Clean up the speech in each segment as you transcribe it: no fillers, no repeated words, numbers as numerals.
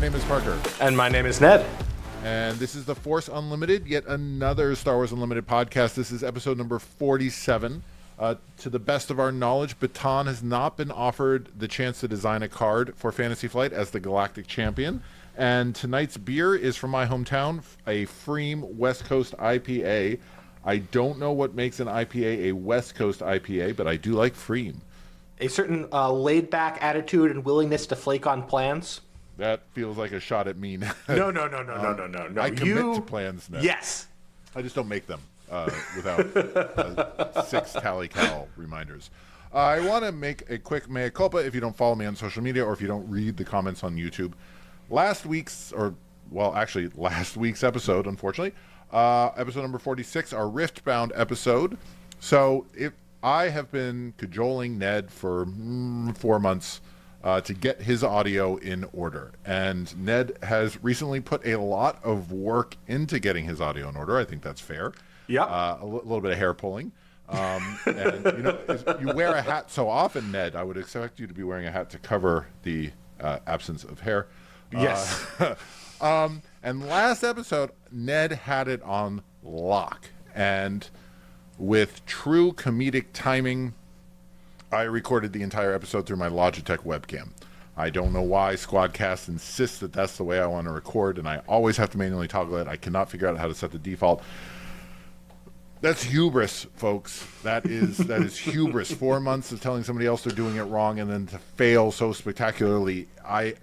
name is Parker. And my name is Ned. And this is The Force Unlimited, yet another Star Wars Unlimited podcast. This is episode number 47. To the best of our knowledge, Baton has not been offered the chance to design a card for Fantasy Flight as the Galactic Champion. And tonight's beer is from my hometown, a Freem West Coast IPA. I don't know what makes an IPA a West Coast IPA, but I do like Freem. A certain laid-back attitude and willingness to flake on plans. That feels like a shot at me. No. I commit to plans now. Yes. I just don't make them without 6 tally-cal reminders. I want to make a quick mea culpa if you don't follow me on social media or if you don't read the comments on YouTube. Last week's episode, unfortunately, episode number 46, our Riftbound episode. So if I have been cajoling Ned for 4 months to get his audio in order. And Ned has recently put a lot of work into getting his audio in order. I think that's fair. Yeah. A little bit of hair pulling. And, you wear a hat so often, Ned, I would expect you to be wearing a hat to cover the absence of hair. Yes. And last episode, Ned had it on lock. And with true comedic timing, I recorded the entire episode through my Logitech webcam. I don't know why Squadcast insists that that's the way I want to record, and I always have to manually toggle it. I cannot figure out how to set the default. That's hubris, folks. That is hubris. 4 months of telling somebody else they're doing it wrong and then to fail so spectacularly.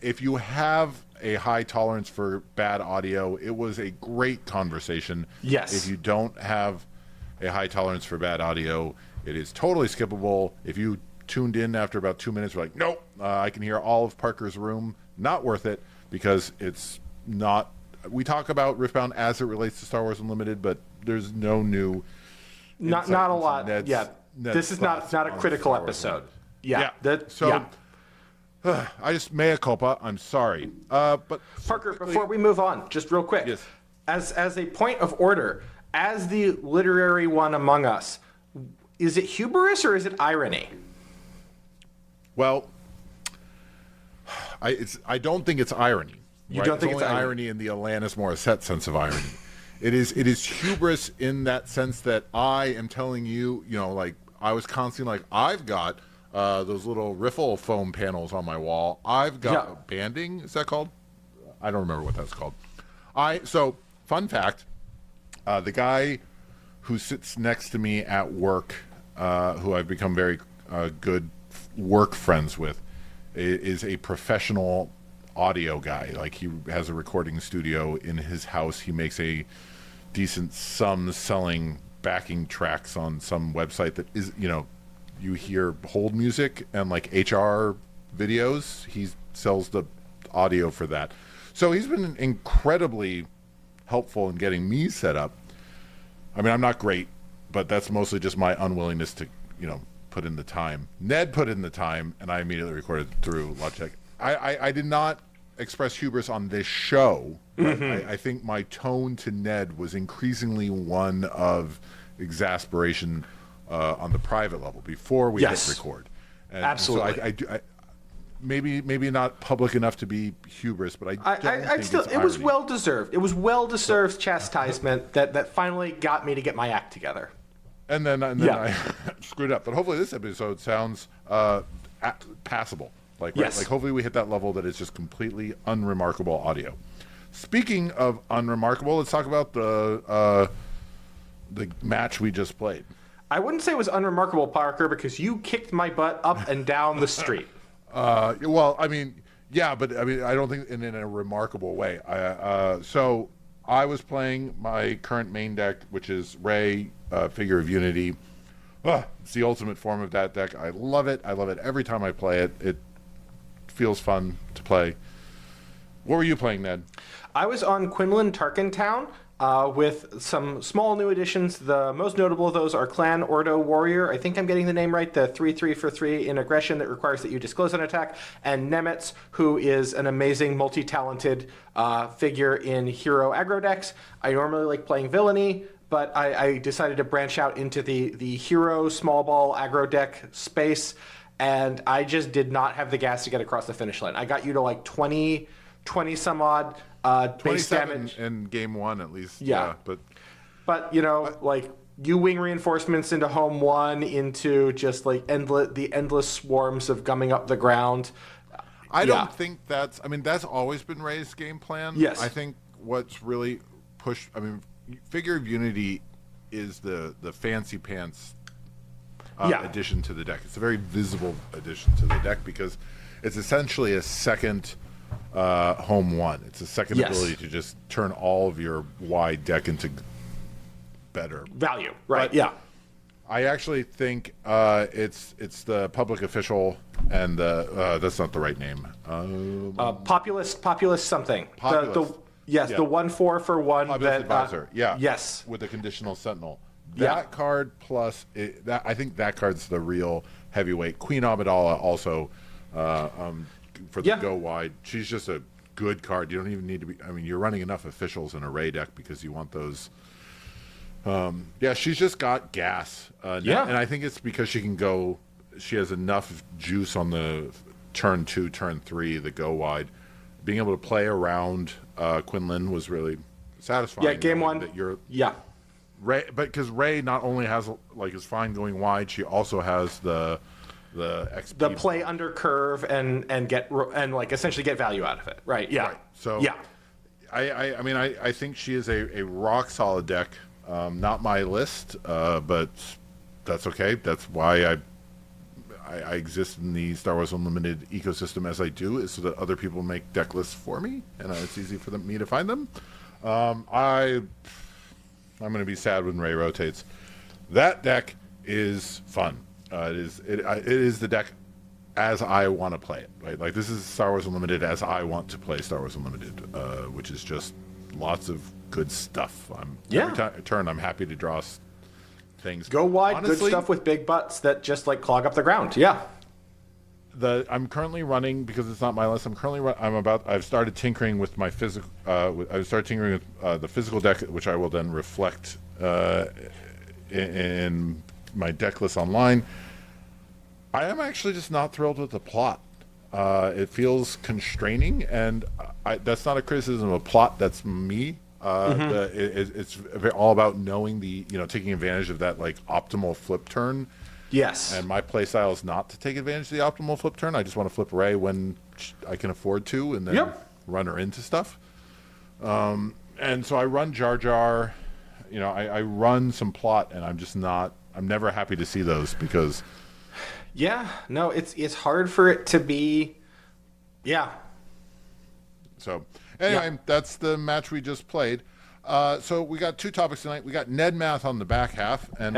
If you have a high tolerance for bad audio, it was a great conversation. Yes. If you don't have a high tolerance for bad audio, it is totally skippable. If you tuned in after about 2 minutes, you're like, nope, I can hear all of Parker's room. Not worth it because it's not. We talk about Riftbound as it relates to Star Wars Unlimited, but there's no new. Not a lot. Ned's This is not a critical episode. Yeah. I just mea culpa. I'm sorry. But Parker, before we move on, just real quick. Yes. As a point of order, as the literary one among us, is it hubris or is it irony? Well, I don't think it's irony. You don't think it's irony in the Alanis Morissette sense of irony. It is hubris in that sense that I am telling you, like I was constantly like, I've got those little riffle foam panels on my wall. I've got banding. Is that called? I don't remember what that's called. So fun fact, the guy who sits next to me at work, who I've become very good work friends with, is a professional audio guy. Like he has a recording studio in his house. He makes a decent sum selling backing tracks on some website that is, you hear hold music and like HR videos. He sells the audio for that. So he's been incredibly helpful in getting me set up. I mean, I'm not great, but that's mostly just my unwillingness to, put in the time. Ned put in the time, and I immediately recorded through Logitech. I did not express hubris on this show. But I think my tone to Ned was increasingly one of exasperation on the private level before we hit record. And absolutely. So I maybe not public enough to be hubris, but I think it was well deserved. It was well deserved chastisement that finally got me to get my act together. And then I screwed up. But hopefully this episode sounds passable. Like hopefully we hit that level that is just completely unremarkable audio. Speaking of unremarkable, let's talk about the match we just played. I wouldn't say it was unremarkable, Parker, because you kicked my butt up and down the street. Well, I mean, yeah, but I mean, I don't think in a remarkable way. So I was playing my current main deck, which is Rey, Figure of Unity. It's the ultimate form of that deck. I love it. I love it every time I play it. It feels fun to play. What were you playing, Ned? I was on Quinlan Tarkentown with some small new additions. The most notable of those are Clan Ordo Warrior. I think I'm getting the name right. The 3/3 for 3 in aggression that requires that you disclose an attack. And Nemetz, who is an amazing multi-talented figure in hero aggro decks. I normally like playing Villainy, but I decided to branch out into the hero small ball aggro deck space. And I just did not have the gas to get across the finish line. I got you to like 20 20 some odd base 27 damage. in game 1 at least. Yeah. But like you wing reinforcements into home 1 into just like the endless swarms of gumming up the ground. I don't think that's always been Ray's game plan. Yes. I think what's really pushed, Figure of Unity is the fancy pants addition to the deck. It's a very visible addition to the deck because it's essentially a second home 1. It's a second ability to just turn all of your wide deck into better value. Right. But I actually think it's the public official and that's not the right name. Populist something. Populist. The 1/4 for 1 Populist advisor. Yes. With the conditional sentinel. That card plus I think that card's the real heavyweight. Queen Amidala also for the go wide. She's just a good card. You don't even need to be. You're running enough officials in a Ray deck because you want those. She's just got gas. And I think it's because she has enough juice on the turn 2, turn 3, the go wide. Being able to play around Quinlan was really satisfying. Yeah, game 1. Ray, but because Ray not only has is fine going wide, she also has the XP. The play under curve and essentially get value out of it. Right. Yeah. Right. So I think she is a rock solid deck. Not my list, but that's okay. That's why I exist in the Star Wars Unlimited ecosystem as I do, is so that other people make deck lists for me, and it's easy for me to find them. I'm going to be sad when Ray rotates. That deck is fun. It is the deck as I want to play it. Right? Like this is Star Wars Unlimited as I want to play Star Wars Unlimited, which is just lots of good stuff. Every turn I'm happy to draw things. Go wide, honestly, good stuff with big butts that just clog up the ground. Yeah. I'm currently running, because it's not my list. I've started tinkering with my physical. I've started tinkering with the physical deck, which I will then reflect in my deck list online. I am actually just not thrilled with the plot. It feels constraining, and that's not a criticism of plot. That's me. It's all about knowing taking advantage of that optimal flip turn. Yes. And my play style is not to take advantage of the optimal flip turn. I just want to flip Ray when I can afford to, and then run her into stuff. And so I run Jar Jar. I run some plot, and I'm never happy to see those because. Yeah. No, it's hard for it to be. Yeah. So anyway, that's the match we just played. So we got 2 topics tonight. We got Ned Math on the back half, and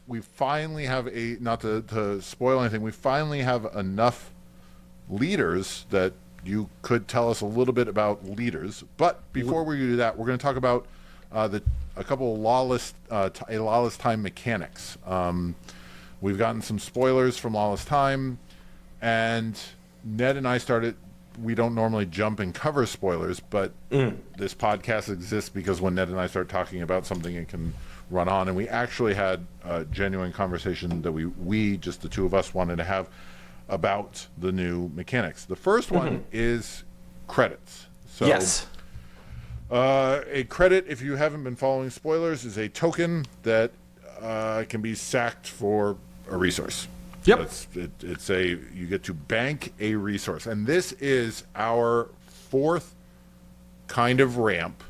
we finally have not to spoil anything. We finally have enough leaders that you could tell us a little bit about leaders. But before we do that, we're going to talk about a couple of lawless time mechanics. We've gotten some spoilers from Lawless Time, and Ned and I started. We don't normally jump and cover spoilers, but this podcast exists because when Ned and I start talking about something, it can run on. And we actually had a genuine conversation that we just the two of us wanted to have about the new mechanics. The first one is credits. So, yes. A credit, if you haven't been following spoilers, is a token that can be sacked for a resource. Yep. You get to bank a resource, and this is our 4th kind of ramp,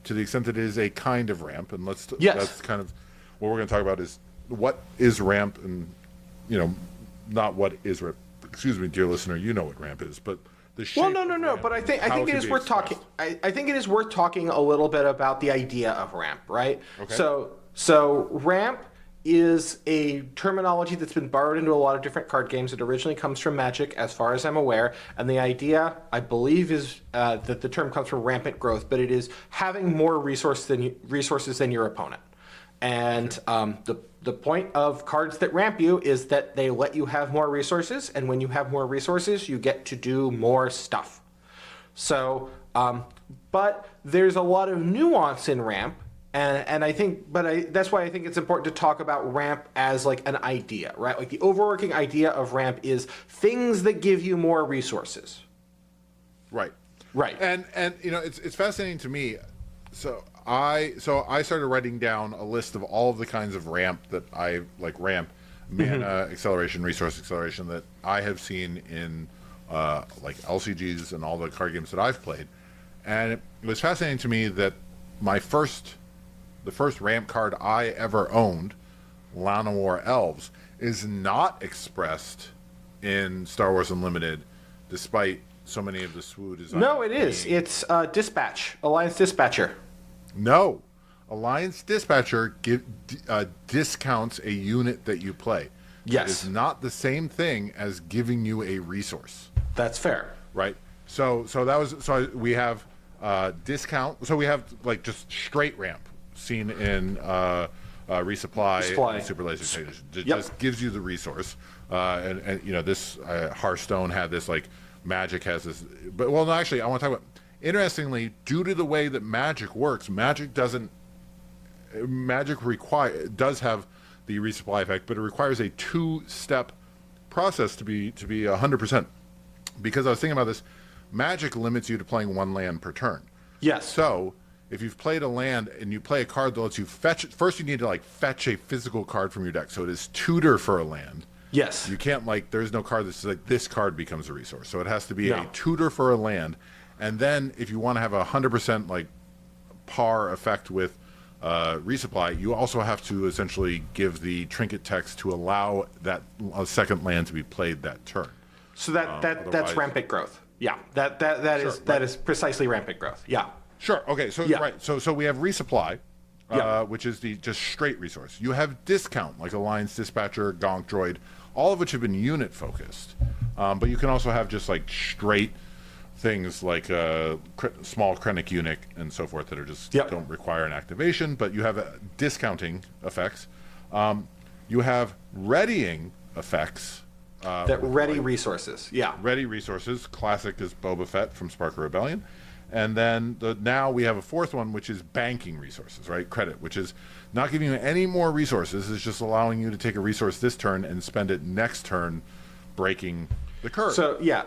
to the extent that it is a kind of ramp. And that's kind of what we're going to talk about is what is ramp, and not what is ramp. Excuse me, dear listener, you know what ramp is, but the shape. Well, no. But I think it is worth talking. I think it is worth talking a little bit about the idea of ramp, right? Okay. So ramp is a terminology that's been borrowed into a lot of different card games. It originally comes from Magic, as far as I'm aware, and the idea, I believe, is that the term comes from rampant growth, but it is having more resources than your opponent. And the point of cards that ramp you is that they let you have more resources, and when you have more resources, you get to do more stuff. So, but there's a lot of nuance in ramp. And I think, that's why I think it's important to talk about ramp as an idea, right? The overworking idea of ramp is things that give you more resources, Right. Right. And it's fascinating to me. So I started writing down a list of all of the kinds of ramp that I like mana acceleration, resource acceleration that I have seen in like LCGs and all the card games that I've played. And it was fascinating to me that the first ramp card I ever owned, Llanowar Elves, is not expressed in Star Wars Unlimited, despite so many of the SWU designs. No, it is. It's Dispatch, Alliance Dispatcher. No. Alliance Dispatcher discounts a unit that you play. Yes. It is not the same thing as giving you a resource. That's fair. Right. So we have discount. So we have like just straight ramp seen in resupply and super laser technician. It just gives you the resource. And this Hearthstone had this, like Magic has this. But well, no, actually, I want to talk about. Interestingly, due to the way that Magic works, Magic does have the resupply effect, but it requires a 2-step process to be 100%. Because I was thinking about this, Magic limits you to playing 1 land per turn. Yes. So if you've played a land and you play a card that lets you fetch it, first you need to like fetch a physical card from your deck. So it is tutor for a land. Yes. You can't there's no card that's like this card becomes a resource. So it has to be a tutor for a land. And then if you want to have 100% like par effect with resupply, you also have to essentially give the trinket text to allow that second land to be played that turn. So that's rampant growth. Yeah, that is precisely rampant growth. Yeah. Sure. Okay. So right. So we have resupply, which is the just straight resource. You have discount like Alliance Dispatcher, Gonk Droid, all of which have been unit focused. But you can also have just like straight things like small Krennic Eunuch and so forth that are just don't require an activation, but you have discounting effects. You have readying effects. That ready resources. Yeah. Ready resources. Classic is Boba Fett from Spark of Rebellion. And then now we have a fourth one, which is banking resources, right? Credit, which is not giving you any more resources. It's just allowing you to take a resource this turn and spend it next turn breaking the curve. So, yeah.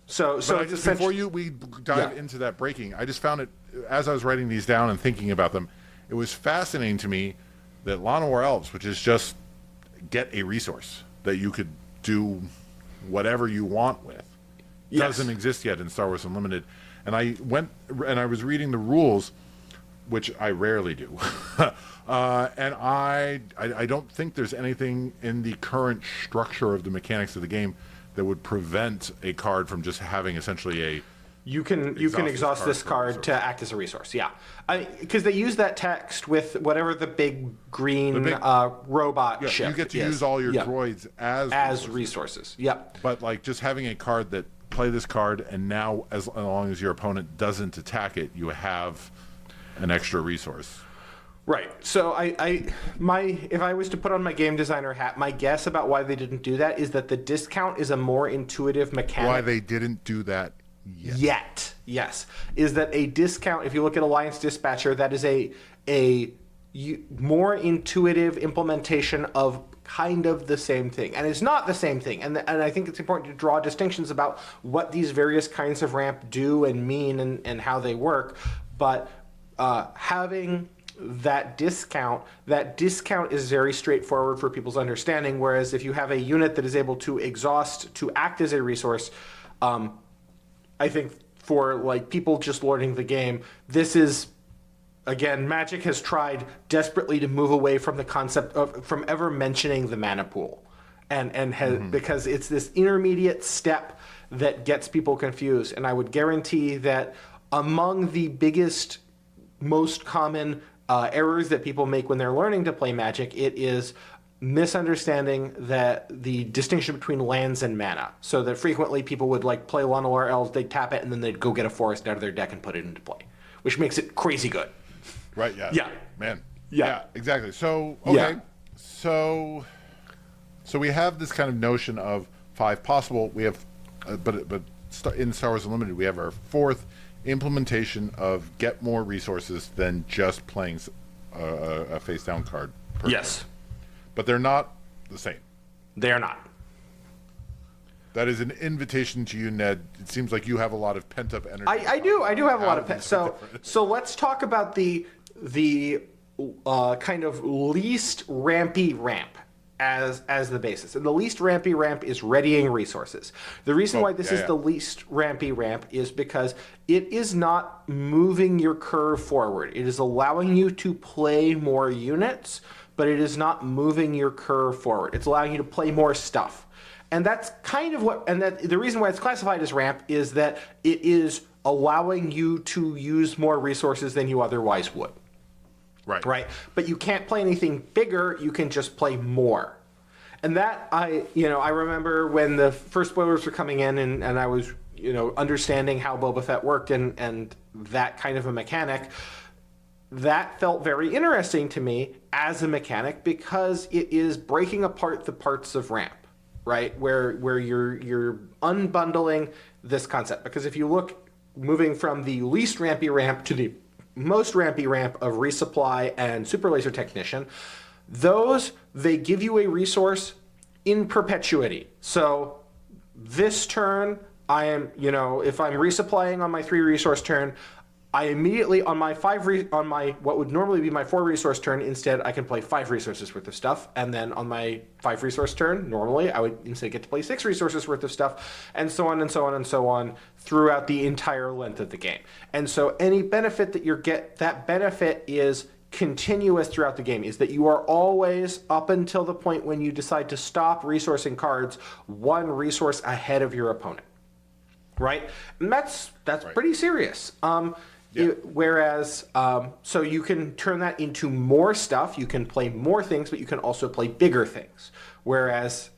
So before we dive into that breaking, I just found it, as I was writing these down and thinking about them, it was fascinating to me that Llanowar Elves, which is just get a resource that you could do whatever you want with, doesn't exist yet in Star Wars Unlimited. And I went and I was reading the rules, which I rarely do. And I don't think there's anything in the current structure of the mechanics of the game that would prevent a card from just having essentially a you can exhaust this card to act as a resource. Yeah, because they use that text with whatever the big green robot ship. You get to use all your droids as resources. Yep. But like just having a card that play this card, and now as long as your opponent doesn't attack it, you have an extra resource. Right. So if I was to put on my game designer hat, my guess about why they didn't do that is that the discount is a more intuitive mechanic. Why they didn't do that yet. Yes. Is that a discount, if you look at Alliance Dispatcher, that is a more intuitive implementation of kind of the same thing. And it's not the same thing. And I think it's important to draw distinctions about what these various kinds of ramp do and mean and how they work. But having that discount is very straightforward for people's understanding, whereas if you have a unit that is able to exhaust to act as a resource, I think for like people just lording the game, this is, again, Magic has tried desperately to move away from the concept of from ever mentioning the mana pool, and has, because it's this intermediate step that gets people confused. And I would guarantee that among the biggest, most common errors that people make when they're learning to play Magic, it is misunderstanding that the distinction between lands and mana. So that frequently people would like play Llanowar Elves, they'd tap it, and then they'd go get a forest out of their deck and put it into play, which makes it crazy good. Right. Yeah. Yeah. Man. Yeah. Exactly. So okay. Yeah. So we have this kind of notion of 5 possible. We have, but in Star Wars Unlimited, we have our 4th implementation of get more resources than just playing a face down card. Yes. But they're not the same. They are not. That is an invitation to you, Ned. It seems like you have a lot of pent-up energy. I do have a lot of pet. So let's talk about the kind of least rampy ramp as the basis. And the least rampy ramp is readying resources. The reason why this is the least rampy ramp is because it is not moving your curve forward. It is allowing you to play more units, but it is not moving your curve forward. It's allowing you to play more stuff. And that's kind of what, and that the reason why it's classified as ramp is that it is allowing you to use more resources than you otherwise would. Right. But you can't play anything bigger, you can just play more. And that I remember when the first spoilers were coming in and I was, understanding how Boba Fett worked and that kind of a mechanic, that felt very interesting to me as a mechanic because it is breaking apart the parts of ramp, right? Where you're unbundling this concept. Because if you look moving from the least rampy ramp to the most rampy ramp of resupply and super laser technician, they give you a resource in perpetuity. So this turn, I am, if I'm resupplying on my 3 resource turn, I immediately on my what would normally be my 4 resource turn, instead I can play 5 resources worth of stuff, and then on my 5 resource turn, normally I would instead get to play 6 resources worth of stuff, and so on and so on and so on throughout the entire length of the game. And so any benefit that that benefit is continuous throughout the game, is that you are always, up until the point when you decide to stop resourcing cards, 1 resource ahead of your opponent. Right? And that's right. Pretty serious. Whereas, so you can turn that into more stuff, you can play more things, but you can also play bigger things. Whereas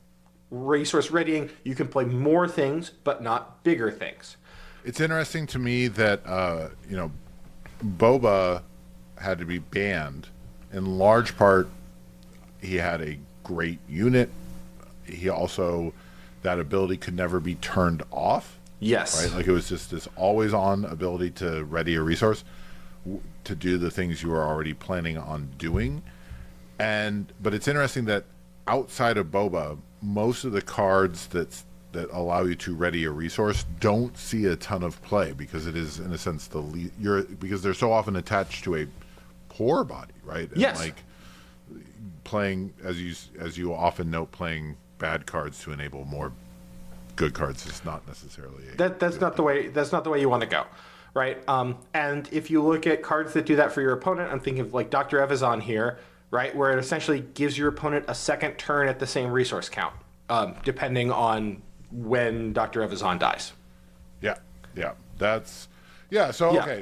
resource readying, you can play more things, but not bigger things. It's interesting to me that, Boba had to be banned. In large part, he had a great unit. He also, that ability could never be turned off. Yes. Right? Like it was just this always-on ability to ready a resource to do the things you were already planning on doing. But it's interesting that outside of Boba, most of the cards that allow you to ready a resource don't see a ton of play because it is, in a sense, because they're so often attached to a poor body, right? And yes. Like playing, as you often note, playing bad cards to enable more good cards is not necessarily that's not the way you want to go, right? And if you look at cards that do that for your opponent, I'm thinking of like Dr. Evazan here, right, where it essentially gives your opponent a second turn at the same resource count, depending on when Dr. Evazan dies. Okay,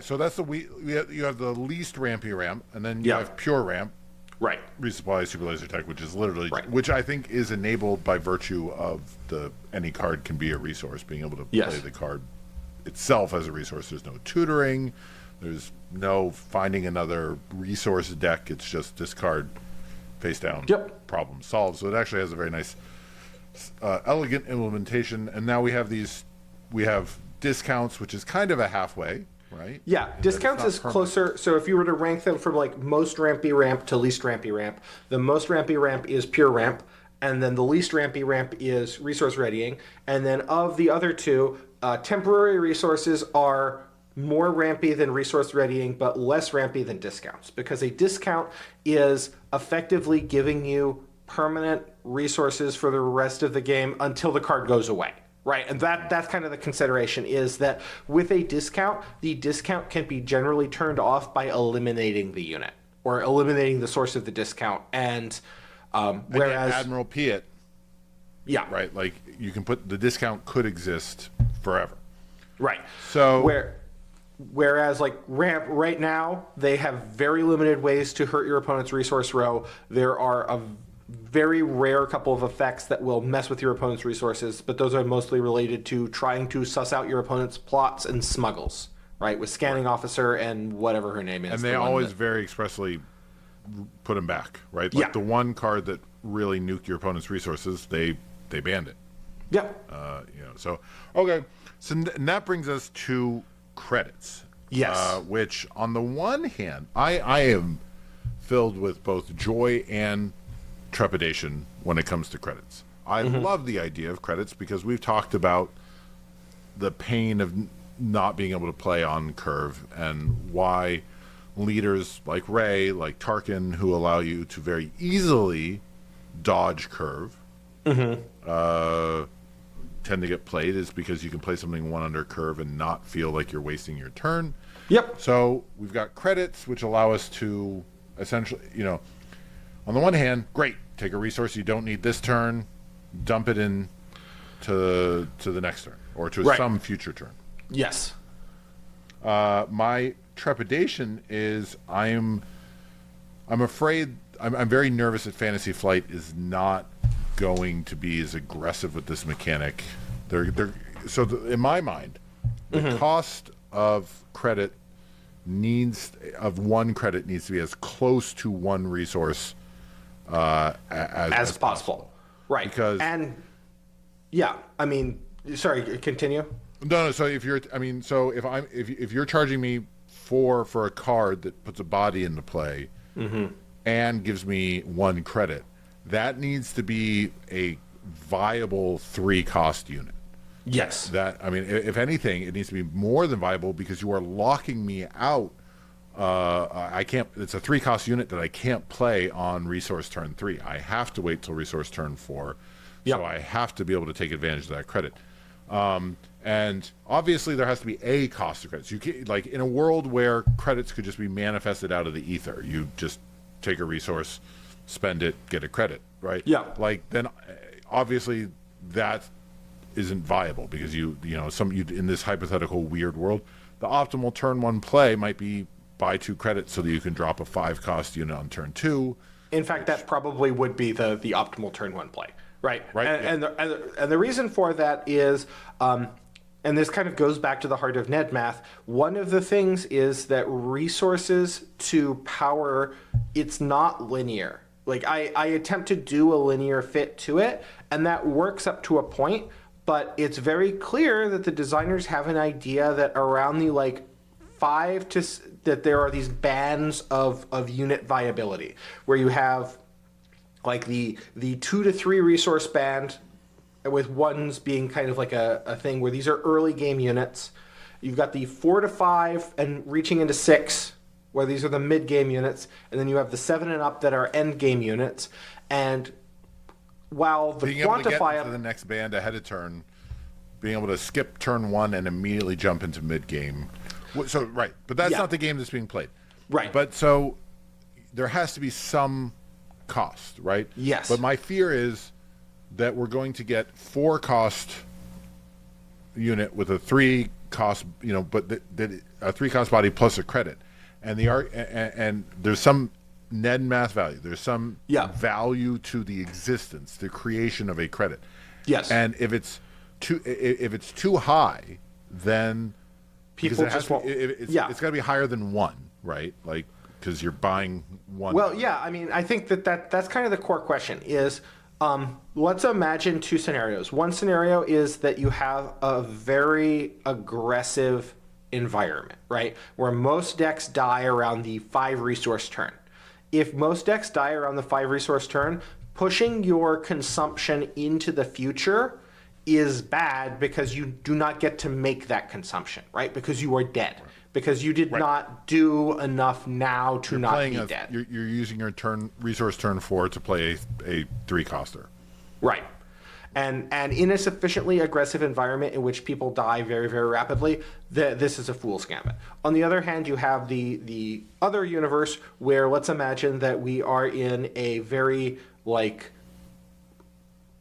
so that's you have the least rampy ramp, and then you have pure ramp. Right. Resupply super laser tech, which is literally, right. Which I think is enabled by virtue of any card can be a resource, being able to play the card itself as a resource. There's no tutoring, there's no finding another resource deck. It's just discard, face down, problem solved. So it actually has a very nice, elegant implementation. And now we have discounts, which is kind of a halfway. Right? Yeah, discounts is closer. So if you were to rank them from like most rampy ramp to least rampy ramp, the most rampy ramp is pure ramp, and then the least rampy ramp is resource readying. And then of the other two, temporary resources are more rampy than resource readying, but less rampy than discounts, because a discount is effectively giving you permanent resources for the rest of the game until the card goes away. Right, and that's kind of the consideration, is that with a discount, the discount can be generally turned off by eliminating the unit or eliminating the source of the discount. And whereas Admiral Piet, right, like you can put the discount could exist forever. Right. So whereas like ramp right now, they have very limited ways to hurt your opponent's resource row. There are a very rare couple of effects that will mess with your opponent's resources, but those are mostly related to trying to suss out your opponent's plots and smuggles, right? With Scanning Officer and whatever her name is. And they always very expressly put them back, right? Like the one card that really nuked your opponent's resources, they banned it. Yeah. So, okay. So that brings us to credits. Yes. Which, on the one hand, I am filled with both joy and trepidation when it comes to credits. I love the idea of credits because we've talked about the pain of not being able to play on curve and why leaders like Ray, like Tarkin, who allow you to very easily dodge curve, tend to get played is because you can play something one under curve and not feel like you're wasting your turn. Yep. So we've got credits, which allow us to essentially, on the one hand, great, take a resource you don't need this turn, dump it in to the next turn or to some future turn. Yes. My trepidation is I'm afraid I'm very nervous that Fantasy Flight is not going to be as aggressive with this mechanic. In my mind, the cost of credit one credit needs to be as close to one resource as possible. Right. Because sorry, continue. No. So if you're charging me for a card that puts a body into play and gives me one credit, that needs to be a viable 3-cost unit. Yes. If anything, it needs to be more than viable because you are locking me out. I can't. It's a 3-cost unit that I can't play on resource turn 3. I have to wait till resource turn 4. Yep. So I have to be able to take advantage of that credit. And obviously there has to be a cost of credits. You can't, like in a world where credits could just be manifested out of the ether. You just take a resource, spend it, get a credit, right? Yeah. Like then obviously that isn't viable because you in this hypothetical weird world, the optimal turn 1 play might be buy 2 credits so that you can drop a 5-cost unit on turn 2. In fact, that probably would be the optimal turn 1 play. Right. And the reason for that is, and this kind of goes back to the heart of Ned Math, one of the things is that resources to power, it's not linear. Like I attempt to do a linear fit to it, and that works up to a point, but it's very clear that the designers have an idea that around the that there are these bands of unit viability, where you have like the 2 to 3 resource band, with ones being kind of like a thing where these are early game units. You've got the 4 to 5 and reaching into 6, where these are the mid game units, and then you have the 7 and up that are end game units. And while the being able to quantify get to the next band ahead of turn, being able to skip turn 1 and immediately jump into mid game. So right, but that's not the game that's being played. Right. But so there has to be some cost, right? Yes. But my fear is that we're going to get 4-cost unit with a 3-cost, but a 3-cost body plus a credit, and and there's some Ned Math value. There's some value to the existence, the creation of a credit. Yes. And if it's too high, then people just won't. It's got to be higher than 1, right? Like because you're buying 1. Well, yeah. I mean, I think that's kind of the core question is. Let's imagine 2 scenarios. One scenario is that you have a very aggressive environment, right? Where most decks die around the 5 resource turn. If most decks die around the 5 resource turn, pushing your consumption into the future is bad because you do not get to make that consumption, right? Because you are dead. Because you did not do enough now to not be dead. You're using your resource turn 4 to play a 3-coster. Right. And in a sufficiently aggressive environment in which people die very, very rapidly, this is a fool's gambit. On the other hand, you have the other universe where let's imagine that we are in a very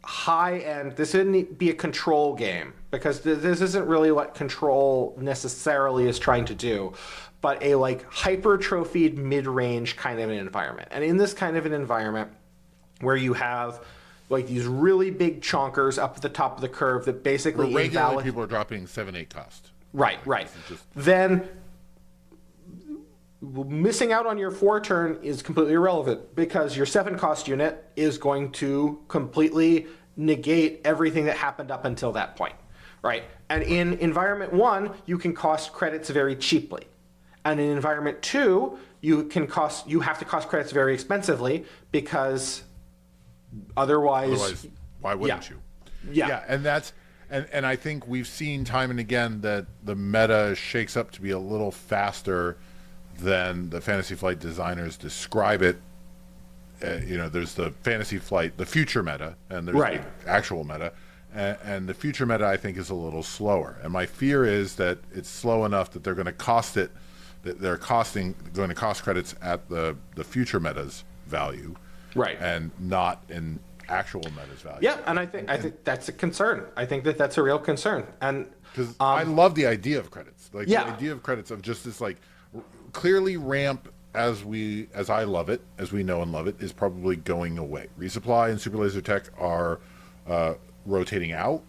high-end, this shouldn't be a control game, because this isn't really what control necessarily is trying to do, but a hypertrophied mid-range kind of an environment. And in this kind of an environment where you have these really big chonkers up at the top of the curve that basically regularly people are dropping 7-8 cost. Right. Then missing out on your 4 turn is completely irrelevant because your 7-cost unit is going to completely negate everything that happened up until that point, right? And in environment 1, you can cost credits very cheaply. And in environment 2, you have to cost credits very expensively because otherwise Why wouldn't you? Yeah. And I think we've seen time and again that the meta shakes up to be a little faster than the Fantasy Flight designers describe it. There's the Fantasy Flight, the future meta, and there's the actual meta. And the future meta, I think, is a little slower. And my fear is that it's slow enough that they're going to cost it, that they're going to cost credits at the future meta's value, and not in actual meta's value. Yeah, and I think that's a concern. I think that's a real concern. And because I love the idea of credits, like the idea of credits of just this, like, clearly ramp as I love it, as we know and love it, is probably going away. Resupply and Super Laser Tech are rotating out.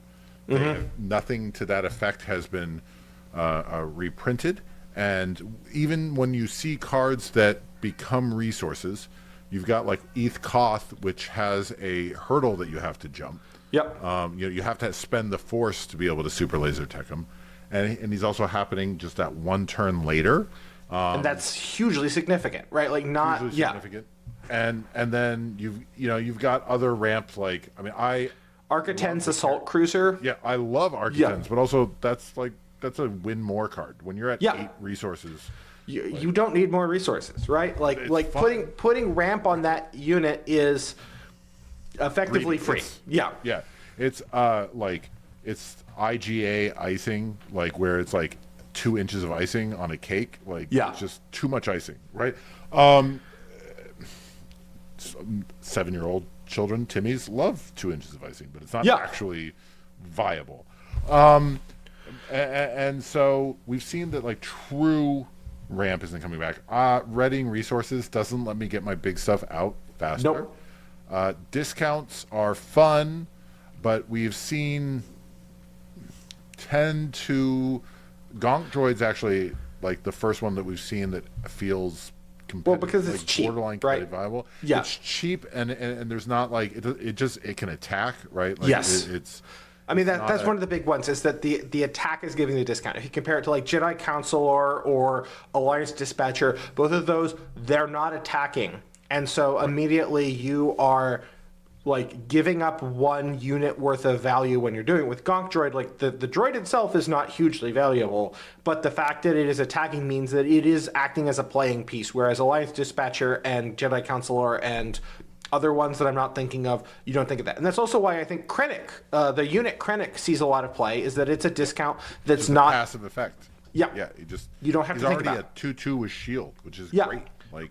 Nothing to that effect has been reprinted, and even when you see cards that become resources, you've got like ETH Koth, which has a hurdle that you have to jump. You have to spend the force to be able to Super Laser Tech him, and he's also happening just that one turn later. And that's hugely significant, right? Like not hugely significant. And then you've got other ramps, like, I mean, Architen's Assault Cruiser. Yeah, I love Architen's, but also that's a win more card when you're at 8 resources. You don't need more resources, right? Like putting ramp on that unit is effectively free. Yeah. It's it's IGA icing, like where it's like 2 inches of icing on a cake. Like, it's just too much icing, right? 7-year-old children, Timmy's, love 2 inches of icing, but it's not actually viable. And so we've seen that, like, true ramp isn't coming back. Readying resources doesn't let me get my big stuff out faster. Discounts are fun, but we've seen tend to... Gonk Droid's actually like the first one that we've seen that feels competitive, well, because it's like cheap, borderline right? viable. Yeah, it's cheap, and there's not like it can attack, right? Like, yes, it's. I mean that's one of the big ones is that the attack is giving the discount. If you compare it to like Jedi Counselor or Alliance Dispatcher, both of those, they're not attacking, and so immediately you are like giving up 1 unit worth of value when you're doing it. With Gonk Droid, like the droid itself is not hugely valuable, but the fact that it is attacking means that it is acting as a playing piece, whereas Alliance Dispatcher and Jedi Counselor and other ones that I'm not thinking of, you don't think of that. And that's also why I think Krennic, the unit Krennic, sees a lot of play, is that it's a discount that's not... passive effect. Yeah. You don't have to think about it. He's already a 2/2 with shield, which is great. Like,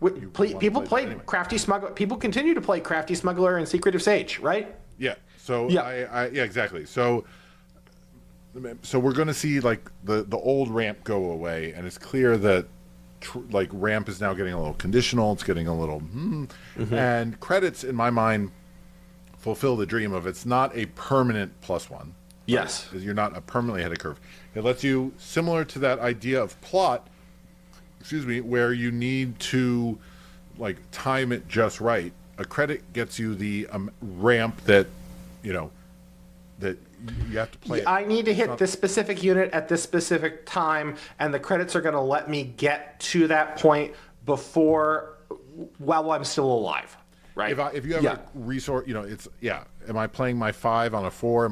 people play anyway. Crafty Smuggler. People continue to play Crafty Smuggler and Secretive Sage, right? Yeah. So exactly. So we're going to see like the old ramp go away, and it's clear that like ramp is now getting a little conditional. It's getting a little and credits, in my mind, fulfill the dream of it's not a permanent +1. Yes. Right? You're not a permanently ahead of curve. It lets you, similar to that idea of plot, where you need to like time it just right. A credit gets you the ramp that that you have to play. I need to hit this specific unit at this specific time, and the credits are going to let me get to that point while I'm still alive. Right. If you have a resource, it's Am I playing my 5 on a 4? Or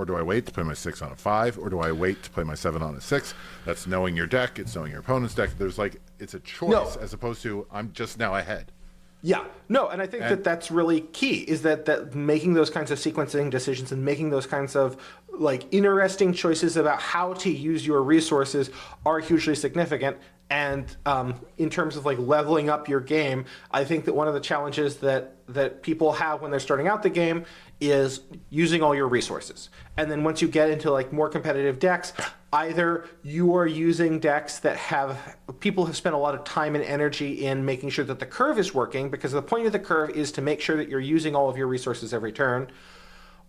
do I wait to play my 6 on a 5? Or do I wait to play my 7 on a 6? That's knowing your deck. It's knowing your opponent's deck. There's it's a choice as opposed to I'm just now ahead. Yeah, no, and I think that's really key, is that making those kinds of sequencing decisions and making those kinds of like interesting choices about how to use your resources are hugely significant. And in terms of like leveling up your game, I think that one of the challenges that people have when they're starting out the game is using all your resources. And then once you get into like more competitive decks, either you are using decks that people have spent a lot of time and energy in making sure that the curve is working, because the point of the curve is to make sure that you're using all of your resources every turn,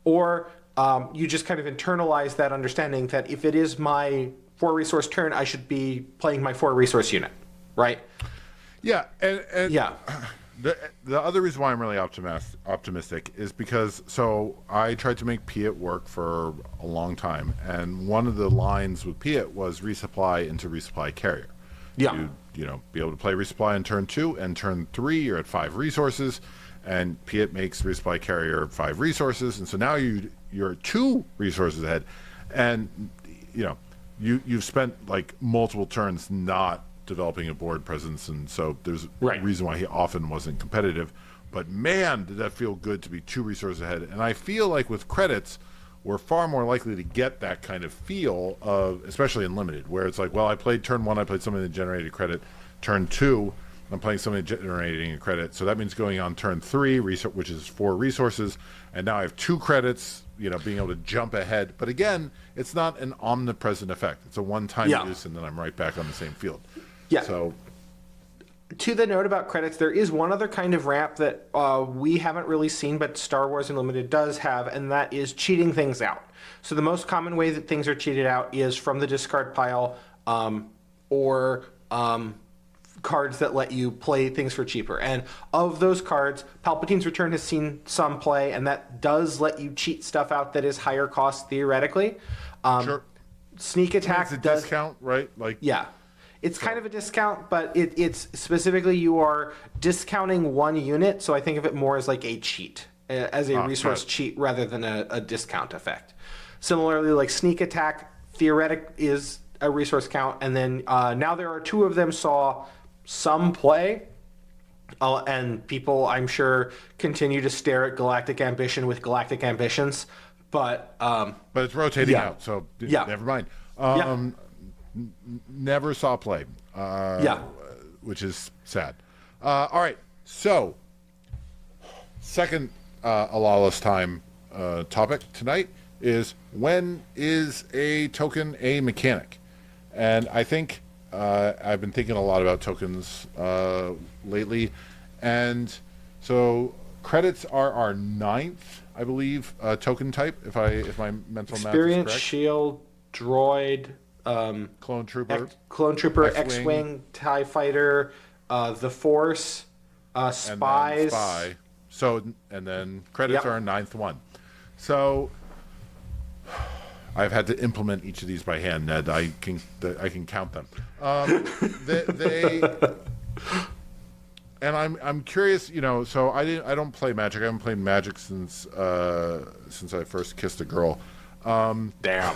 or you just kind of internalize that understanding that if it is my 4-resource turn, I should be playing my 4-resource unit, right? Yeah, and the other reason why I'm really optimistic is because I tried to make Piet work for a long time, and one of the lines with Piet was resupply into resupply carrier. Yeah, be able to play resupply in turn 2 and turn 3. You're at 5 resources, and Piet makes resupply carrier 5 resources, and so now you're 2 resources ahead, and you've spent like multiple turns not developing a board presence, and so there's a reason why he often wasn't competitive. But man, did that feel good to be 2 resources ahead. And I feel like with credits, we're far more likely to get that kind of feel of, especially in limited, where it's like, well, I played turn 1, I played something that generated credit. Turn 2, I'm playing something generating a credit. So that means going on turn 3, which is 4 resources, and now I have 2 credits, being able to jump ahead. But again, it's not an omnipresent effect. It's a one-time use, and then I'm right back on the same field. Yeah. So, to the note about credits, there is one other kind of ramp that we haven't really seen, but Star Wars Unlimited does have, and that is cheating things out. So the most common way that things are cheated out is from the discard pile, or cards that let you play things for cheaper. And of those cards, Palpatine's Return has seen some play, and that does let you cheat stuff out that is higher cost theoretically. sure. Sneak Attack It's a does discount, right? Like, yeah. It's kind of a discount, but it's specifically you are discounting one unit, so I think of it more as like a cheat, as a resource cheat rather than a discount effect. Similarly, like Sneak Attack, theoretic is a resource count, and then now there are 2 of them saw some play, and people, I'm sure, continue to stare at Galactic Ambition with Galactic Ambitions, but it's rotating out, so never mind. Never saw play. Which is sad. All right, so second Alalis time topic tonight is, when is a token a mechanic? And I think I've been thinking a lot about tokens lately, and so credits are our 9th, I believe, token type, if my mental math is Experience, correct. Shield, Droid, Clone Trooper, X-Wing, TIE Fighter, the Force, Spies. And then Spy. So, and then credits are our 9th one. So I've had to implement each of these by hand, Ned. I can count them. And I'm curious, so I don't play Magic. I haven't played Magic since I first kissed a girl. Damn.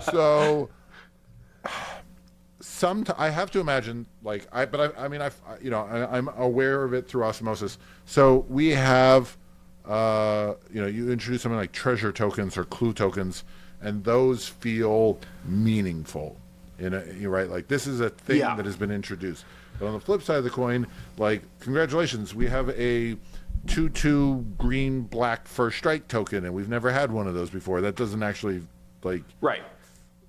So I have to imagine, like, I'm aware of it through osmosis. So we have, you introduce something like treasure tokens or clue tokens, and those feel meaningful. You're right. Like, this is a thing that has been introduced. But on the flip side of the coin, like, congratulations, we have a 2/2 green black first strike token, and we've never had one of those before. That doesn't actually, like, right.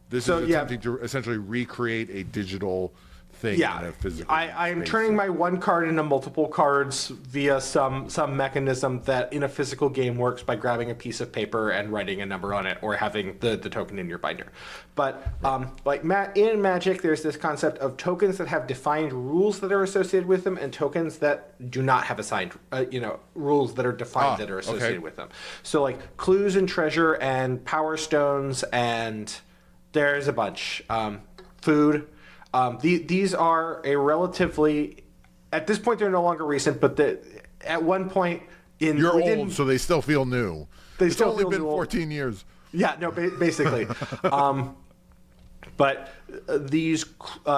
This is attempting to essentially recreate a digital thing in a physical I'm space. turning my one card into multiple cards via some mechanism that in a physical game works by grabbing a piece of paper and writing a number on it, or having the token in your binder. But in Magic, there's this concept of tokens that have defined rules that are associated with them, and tokens that do not have assigned rules that are defined that are associated with them. So like clues and treasure and power stones, and there's a bunch. Food. These are a relatively, at this point they're no longer recent, but at one point in... You're old, so they still feel new. It's only been 14 years. Yeah, no, basically. But these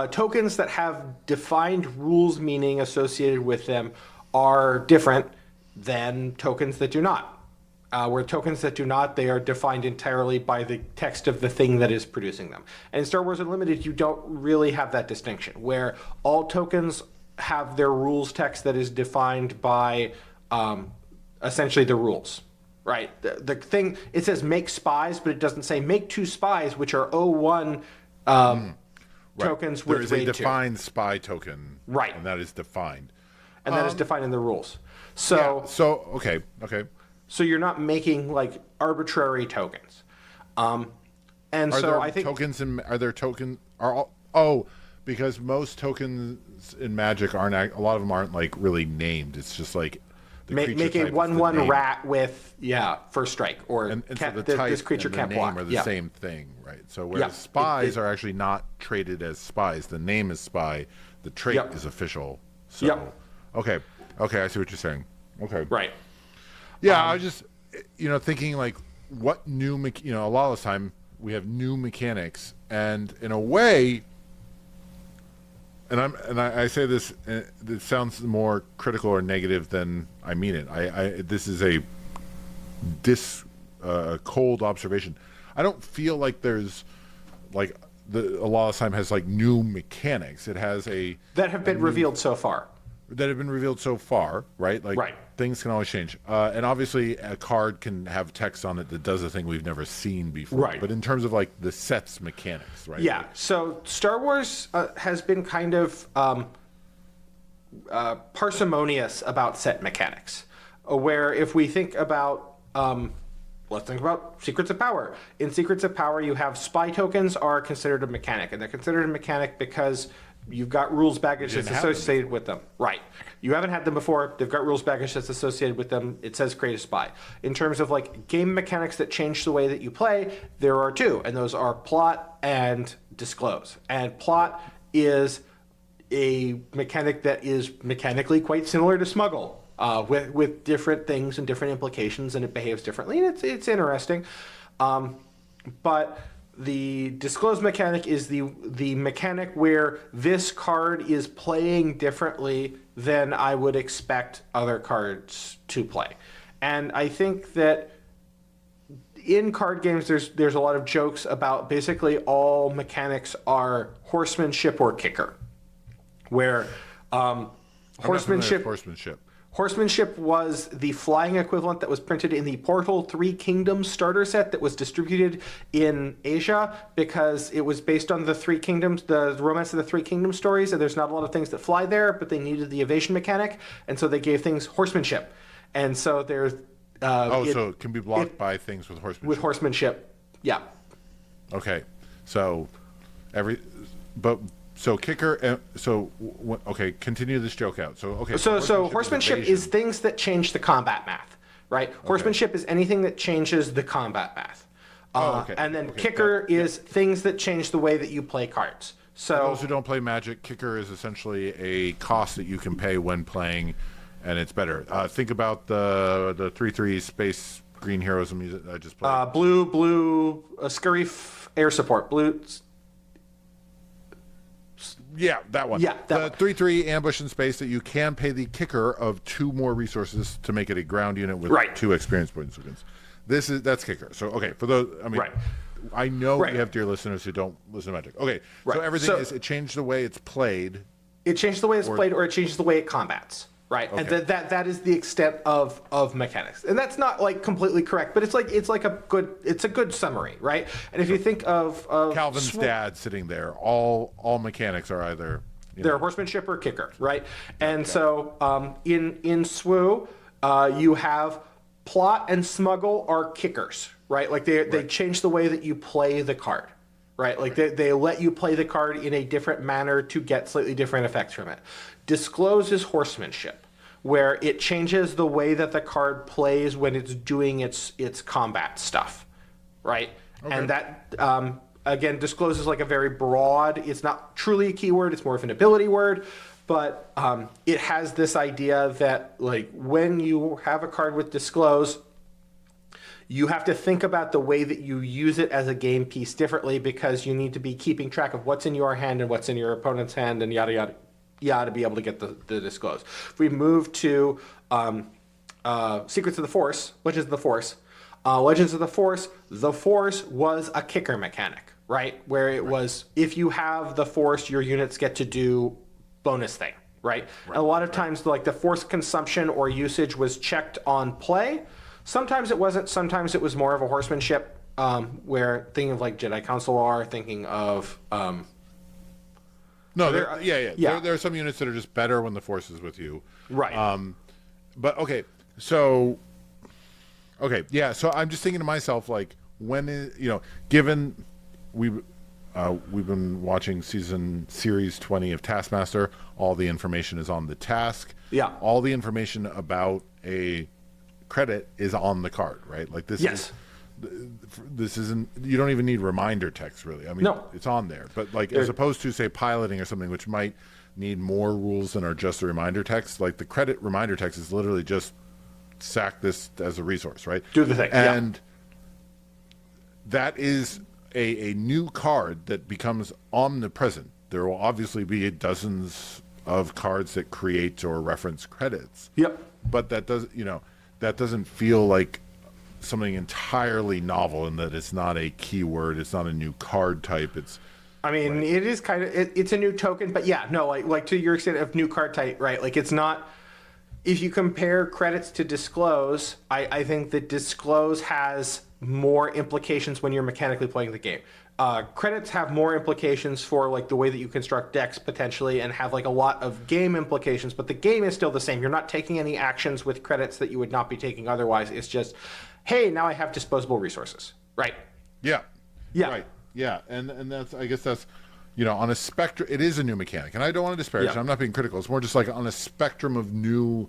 tokens that have defined rules meaning associated with them are different than tokens that do not. Where tokens that do not, they are defined entirely by the text of the thing that is producing them. And in Star Wars Unlimited, you don't really have that distinction, where all tokens have their rules text that is defined by essentially the rules, right? The thing, it says make spies, but it doesn't say make 2 spies, which are 01 tokens with There is raid a 2. defined spy token. Right. And that is defined. And that is defined in the rules. So, okay. So you're not making like arbitrary tokens. I think tokens because most tokens in Magic a lot of them aren't like really named. It's just like the make creature a type is 1/1 the name. rat with first strike, or And so the type this creature and can't the name block. are the same thing, right? So whereas spies are actually not traded as spies. The name is spy. The trait is official. So okay. Okay, I see what you're saying. Okay. Right. Yeah, I was just, thinking like, what new, a lot of the time we have new mechanics, and in a way, I say this, it sounds more critical or negative than I mean it. This is a cold observation. I don't feel like there's like a lot of time has like new mechanics. It has that have been revealed so far. That have been revealed so far, right? Like Right. things can always change, and obviously a card can have text on it that does a thing we've never seen before. Right. But in terms of like the set's mechanics, right? Yeah. Like, So Star Wars has been kind of parsimonious about set mechanics, where if we think about let's think about Secrets of Power. In Secrets of Power, you have spy tokens are considered a mechanic, and they're considered a mechanic because you've got rules baggage that's associated with them. Right. You haven't had them before. They've got rules baggage that's associated with them. It says create a spy. In terms of like game mechanics that change the way that you play, there are two, and those are plot and disclose. And plot is a mechanic that is mechanically quite similar to smuggle. With different things and different implications, and it behaves differently, and it's interesting. But the disclose mechanic is the mechanic where this card is playing differently than I would expect other cards to play. And I think that in card games, there's a lot of jokes about basically all mechanics are horsemanship or kicker, where horsemanship. Horsemanship was the flying equivalent that was printed in the Portal 3 Kingdoms starter set that was distributed in Asia because it was based on the Three Kingdoms, the Romance of the Three Kingdoms stories, and there's not a lot of things that fly there, but they needed the evasion mechanic, and so they gave things horsemanship. And so there's... so it can be blocked by things with horsemanship. With horsemanship, yeah. Okay, so So kicker. Okay. Continue this joke out. So horsemanship is things that change the combat math, right? Okay. Horsemanship is anything that changes the combat math. And then kicker is things that change the way that you play cards. So for those who don't play Magic, kicker is essentially a cost that you can pay when playing, and it's better. Think about the 3/3 space green heroism I just played. Blue, scurry air support, blue. Yeah, that one. Yeah, the 3/3 ambush in space that you can pay the kicker of 2 more resources to make it a ground unit with 2 experience points. That's kicker. So okay, for those, I know we have dear listeners who don't listen to Magic. Okay, so everything is it changed the way it's played. It changed the way it's played, or it changes the way it combats. Right, okay. And that is the extent of mechanics, and that's not like completely correct, but it's a good summary, right? And if you think of Calvin's dad sitting there, all mechanics are either they're horsemanship or kicker, right? And so in SWU, you have plot and smuggle are kickers, right? Like they change the way that you play the card. Right, like they let you play the card in a different manner to get slightly different effects from it. Disclose is horsemanship, where it changes the way that the card plays when it's doing its combat stuff, right? Okay. And that, again, disclose is like a very broad, it's not truly a keyword, it's more of an ability word, but it has this idea that like when you have a card with disclose, you have to think about the way that you use it as a game piece differently because you need to be keeping track of what's in your hand and what's in your opponent's hand and yada, yada, yada to be able to get the disclose. If we move to Secrets of the Force, Legends of the Force, the Force was a kicker mechanic, right? Where it was, if you have the Force, your units get to do bonus thing, right? And a lot of times, like the Force consumption or usage was checked on play. Sometimes it wasn't. Sometimes it was more of a horsemanship, where thinking of like Jedi Council are thinking of. There are some units that are just better when the Force is with you. Right. But okay, so I'm just thinking to myself like given we've been watching series 20 of Taskmaster, all the information is on the task. Yeah. All the information about a credit is on the card, right? Like this this isn't, you don't even need reminder text really. I mean, it's on there, but like as opposed to say piloting or something, which might need more rules than are just a reminder text. Like the credit reminder text is literally just sack this as a resource, right? Do the thing. And that is a new card that becomes omnipresent. There will obviously be dozens of cards that create or reference credits. Yep. But that doesn't feel like something entirely novel in that it's not a keyword, it's not a new card type. I mean, it is kind of it's a new token, but yeah, no, like to your extent of new card type, right? Like it's not. If you compare credits to disclose, I think that disclose has more implications when you're mechanically playing the game. Credits have more implications for like the way that you construct decks potentially, and have like a lot of game implications. But the game is still the same. You're not taking any actions with credits that you would not be taking otherwise. It's just, hey, now I have disposable resources, right? Yeah. Yeah. Right. Yeah. And that's, I guess that's, on a spectrum, it is a new mechanic, and I don't want to disparage. Yeah. I'm not being critical. It's more just like on a spectrum of new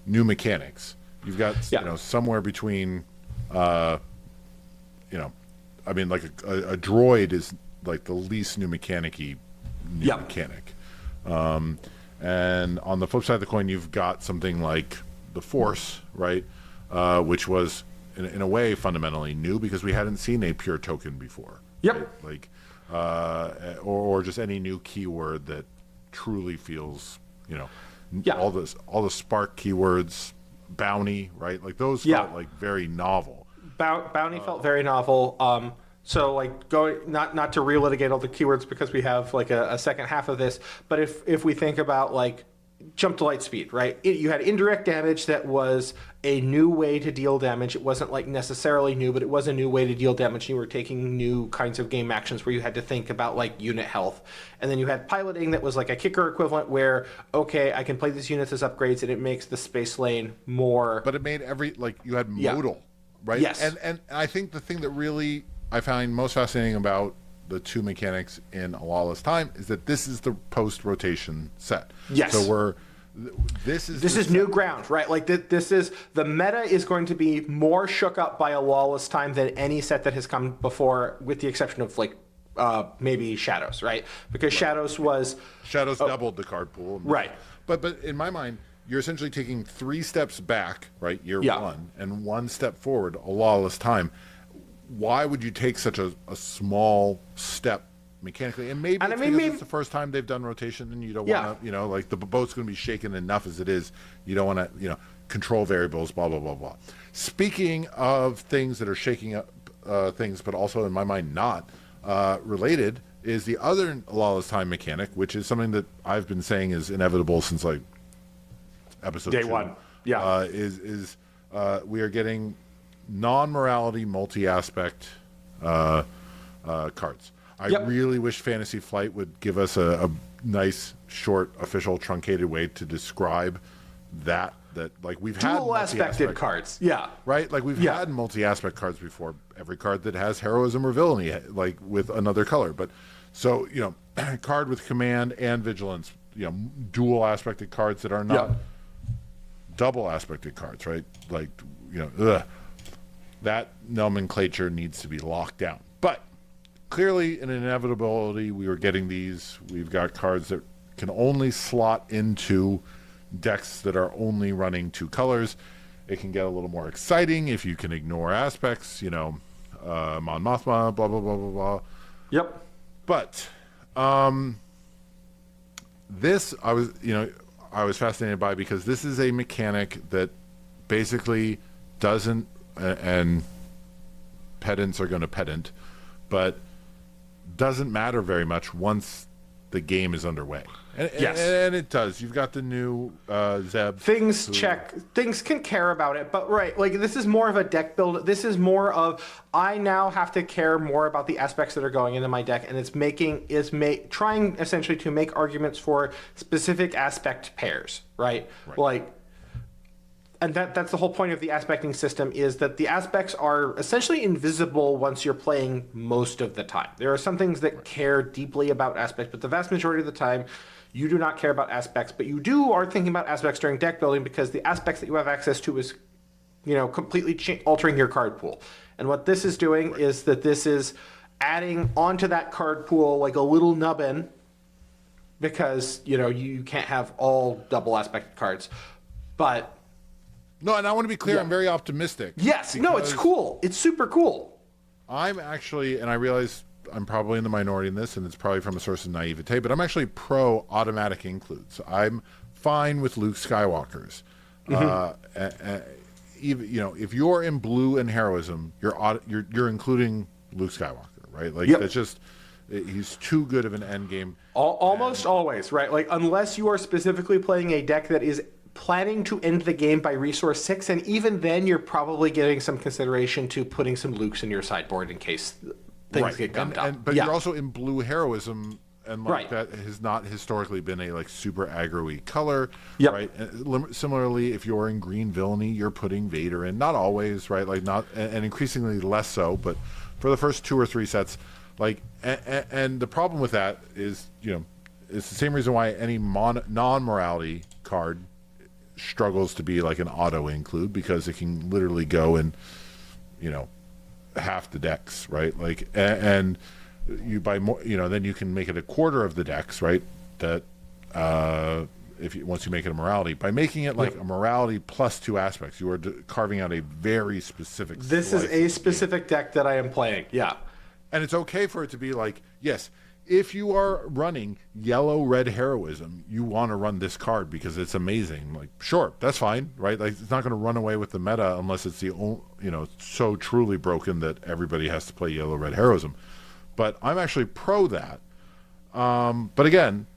mechanics. You've got somewhere between, I mean, like a droid is like the least new mechanic-y mechanic. And on the flip side of the coin, you've got something like the Force, right? Which was, in a way, fundamentally new because we hadn't seen a pure token before. Yep. Right? Like, or just any new keyword that truly feels, all the spark keywords, bounty, right? Like those felt like very novel. Bounty felt very novel. So like not to relitigate all the keywords because we have like a second half of this, but if we think about like jump to light speed, right? You had indirect damage that was a new way to deal damage. It wasn't like necessarily new, but it was a new way to deal damage. You were taking new kinds of game actions where you had to think about like unit health. And then you had piloting that was like a kicker equivalent where, okay, I can play these units as upgrades and it makes the space lane more. But it made you had modal, right? Yes. And I think the thing that really I find most fascinating about the two mechanics in A Lawless Time is that this is the post-rotation set. Yes. So this is new ground, right? Like this is the meta is going to be more shook up by A Lawless Time than any set that has come before, with the exception of like maybe Shadows, right? Because Shadows doubled the card pool, right? But in my mind, you're essentially taking 3 steps back, right? Year one, and 1 step forward. A Lawless Time. Why would you take such a small step mechanically? And maybe it's the first time they've done rotation, and you don't want to, like the boat's going to be shaken enough as it is. You don't want to, control variables, blah, blah, blah, blah. Speaking of things that are shaking up things, but also in my mind not related, is the other Lawless Time mechanic, which is something that I've been saying is inevitable since like episode Day 2. 1. Yeah. We are getting non-morality multi-aspect cards. I really wish Fantasy Flight would give us a nice, short, official, truncated way to describe that like we've had dual-aspected cards. Yeah. Right? Like we've had multi-aspect cards before. Every card that has heroism or villainy, like with another color. But so, card with command and vigilance, dual-aspected cards that are not double-aspected cards, right? Like, that nomenclature needs to be locked down. But clearly, in inevitability, we were getting these. We've got cards that can only slot into decks that are only running 2 colors. It can get a little more exciting if you can ignore aspects, Mon Mothma, blah, blah, blah, blah, blah. Yep. But this, I was fascinated by because this is a mechanic that basically doesn't, and pedants are going to pedant, but doesn't matter very much once the game is underway. And it does. You've got the new Zeb. Things can care about it, but right, like this is more of a deck build. This is more of I now have to care more about the aspects that are going into my deck, and it's trying essentially to make arguments for specific aspect pairs, right? Like. And that's the whole point of the aspecting system, is that the aspects are essentially invisible once you're playing most of the time. There are some things that care deeply about aspects, but the vast majority of the time, you do not care about aspects. But you are thinking about aspects during deck building because the aspects that you have access to is, completely altering your card pool. And what this is doing is that this is adding onto that card pool like a little nubbin because you can't have all double aspect cards. But no, and I want to be clear, I'm very optimistic. Yes, no, it's cool. It's super cool. I'm actually, and I realize I'm probably in the minority in this, and it's probably from a source of naivete, but I'm actually pro automatic includes. I'm fine with Luke Skywalker's. Even if you're in blue and heroism, you're including Luke Skywalker, right? Like that's just he's too good of an end game. Almost always, right? Like unless you are specifically playing a deck that is planning to end the game by resource 6, and even then you're probably giving some consideration to putting some Lukes in your sideboard in case things get gummed up. But you're also in blue heroism, and Right. that has not historically been a super aggro-y color, Yep. right? And similarly, if you're in green villainy, you're putting Vader in. Not always, right? Like not, and increasingly less so, but for the first 2 or 3 sets, like, and the problem with that is, it's the same reason why any non-morality card struggles to be like an auto include, because it can literally go in half the decks, right? Like and you buy more, then you can make it a quarter of the decks, right? That once you make it a morality, by making it like a morality plus 2 aspects, you are carving out a very specific This is a specific deck that I am playing. Yeah. And it's okay for it to be like, yes, if you are running yellow-red heroism, you want to run this card because it's amazing. Like, sure, that's fine, right? Like, it's not going to run away with the meta unless it's the only, so truly broken that everybody has to play yellow-red heroism. But I'm actually pro that. But again,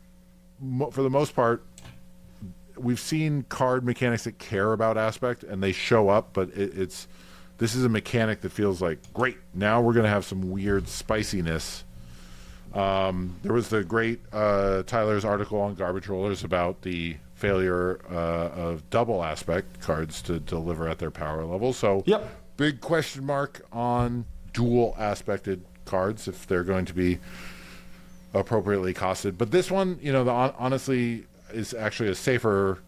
for the most part, we've seen card mechanics that care about aspect, and they show up, but this is a mechanic that feels like, great, now we're going to have some weird spiciness. There was the great Tyler's article on Garbage Rollers about the failure of double aspect cards to deliver at their power level. So big question mark on dual aspected cards if they're going to be appropriately costed. But this one, honestly is actually a safer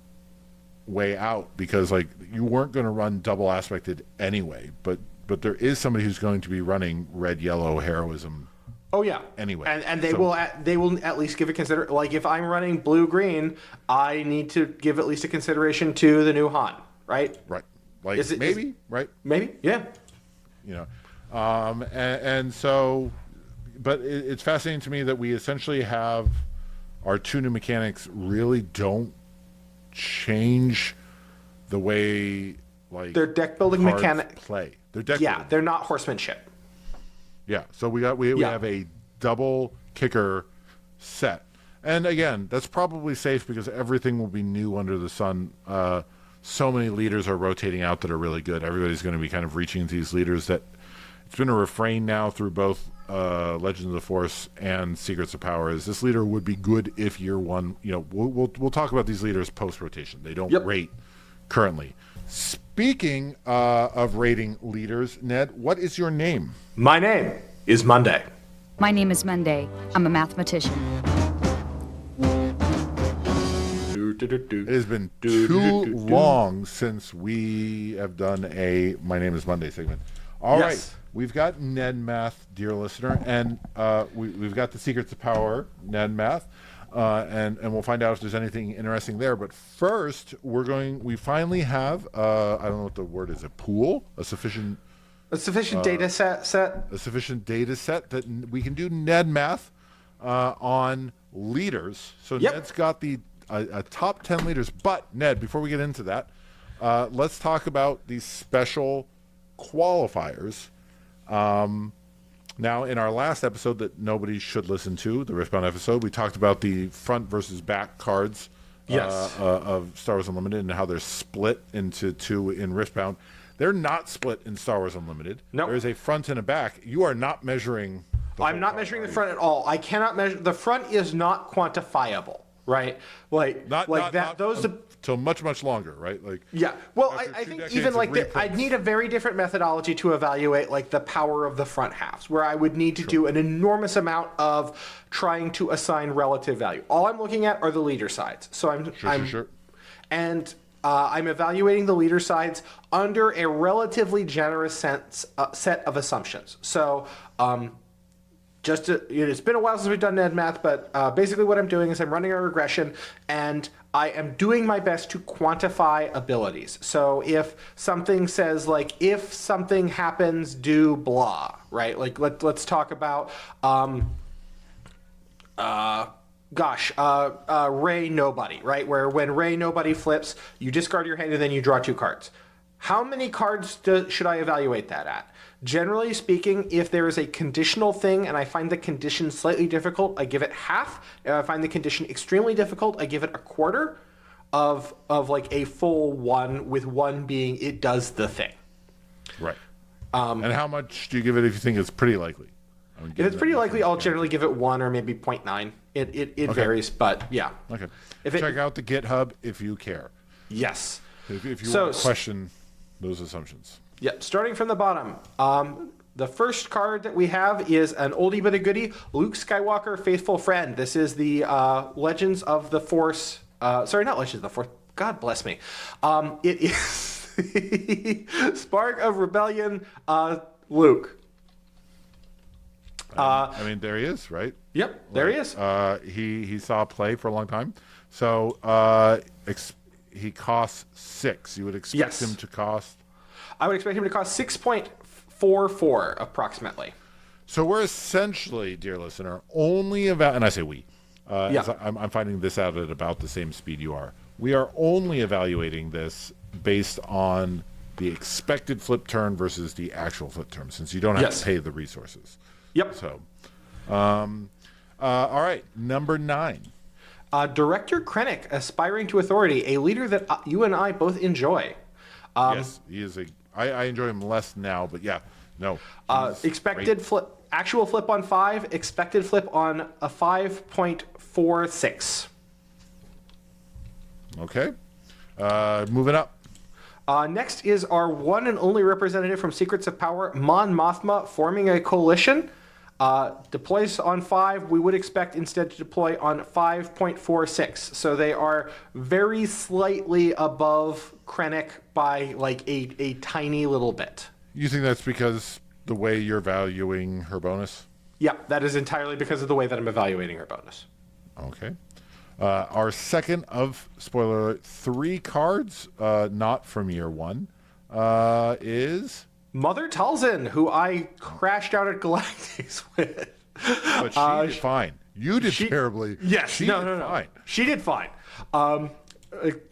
way out, because like you weren't going to run double aspected anyway, but there is somebody who's going to be running red yellow heroism. Oh yeah. Anyway, and they will at least give a consider. Like if I'm running blue green, I need to give at least a consideration to the new Han, right? Right. Like right? Maybe, yeah. And so, but it's fascinating to me that we essentially have our 2 new mechanics really don't change the way like their deck building mechanic play. Their deck building. They're not horsemanship. Yeah, so we have a double kicker set, and again, that's probably safe because everything will be new under the sun. So many leaders are rotating out that are really good. Everybody's going to be kind of reaching into these leaders. That it's been a refrain now through both Legends of the Force and Secrets of Power. Is this leader would be good if year one? We'll talk about these leaders post rotation. They don't rate currently. Speaking of rating leaders, Ned, what is your name? My name is Monday. My name is Monday. I'm a mathematician. It has been too long since we have done a My Name is Monday segment. All right, we've got Ned Math, dear listener, and we've got the Secrets of Power, Ned Math. And we'll find out if there's anything interesting there. But first, we finally have, I don't know what the word is, a sufficient data set. A sufficient data set that we can do Ned Math on leaders. So Ned's got a top 10 leaders. But Ned, before we get into that, let's talk about these special qualifiers. Now, in our last episode that nobody should listen to, the Riftbound episode, we talked about the front versus back cards of Star Wars Unlimited and how they're split into 2 in Riftbound. They're not split in Star Wars Unlimited. Nope. There is a front and a back. You are not measuring I'm not measuring the front at all. I cannot measure. The front is not quantifiable, right? Till much longer, right? Like Well, I think even like I'd need a very different methodology to evaluate like the power of the front halves, where I would need to do an enormous amount of trying to assign relative value. All I'm looking at are the leader sides. So and I'm evaluating the leader sides under a relatively generous set of assumptions. So it's been a while since we've done Ned Math, but basically what I'm doing is I'm running a regression, and I am doing my best to quantify abilities. So if something says, like, if something happens, do blah, right? Like, let's talk about, Ray Nobody, right? Where when Ray Nobody flips, you discard your hand and then you draw 2 cards. How many cards should I evaluate that at? Generally speaking, if there is a conditional thing and I find the condition slightly difficult, I give it half. If I find the condition extremely difficult, I give it a quarter of like a full 1, with 1 being it does the thing. Right. And how much do you give it if you think it's pretty likely? If it's pretty likely, I'll generally give it 1 or maybe 0.9. It varies, but yeah. Okay. Check out the GitHub if you care. Yes. If you want to question those assumptions. Yep. Starting from the bottom, the first card that we have is an oldie but a goodie, Luke Skywalker, Faithful Friend. This is the Legends of the Force. Sorry, not Legends of the Force. God bless me. It is Spark of Rebellion, Luke. I mean, there he is, right? Yep, there he is. He saw play for a long time. So he costs 6. You would expect him to cost? I would expect him to cost 6.44 approximately. So we're essentially, dear listener, only about, and I say we, as I'm finding this out at about the same speed you are. We are only evaluating this based on the expected flip turn versus the actual flip turn, since you don't have to pay the resources. Yep. So, all right, number 9. Director Krennic, Aspiring to Authority, a leader that you and I both enjoy. Yes, he is I enjoy him less now, but yeah, no. Expected flip, actual flip on 5, expected flip on a 5.46. Okay. Moving up. Next is our one and only representative from Secrets of Power, Mon Mothma, forming a coalition. Deploys on 5, we would expect instead to deploy on 5.46. So they are very slightly above Krennic by like a tiny little bit. You think that's because the way you're valuing her bonus? Yeah, that is entirely because of the way that I'm evaluating her bonus. Okay. Our second of, spoiler alert, 3 cards, not from year 1, is... Mother Talzin, who I crashed out at Galactics with. But she did fine. You did terribly. Yes, she did fine. She did fine.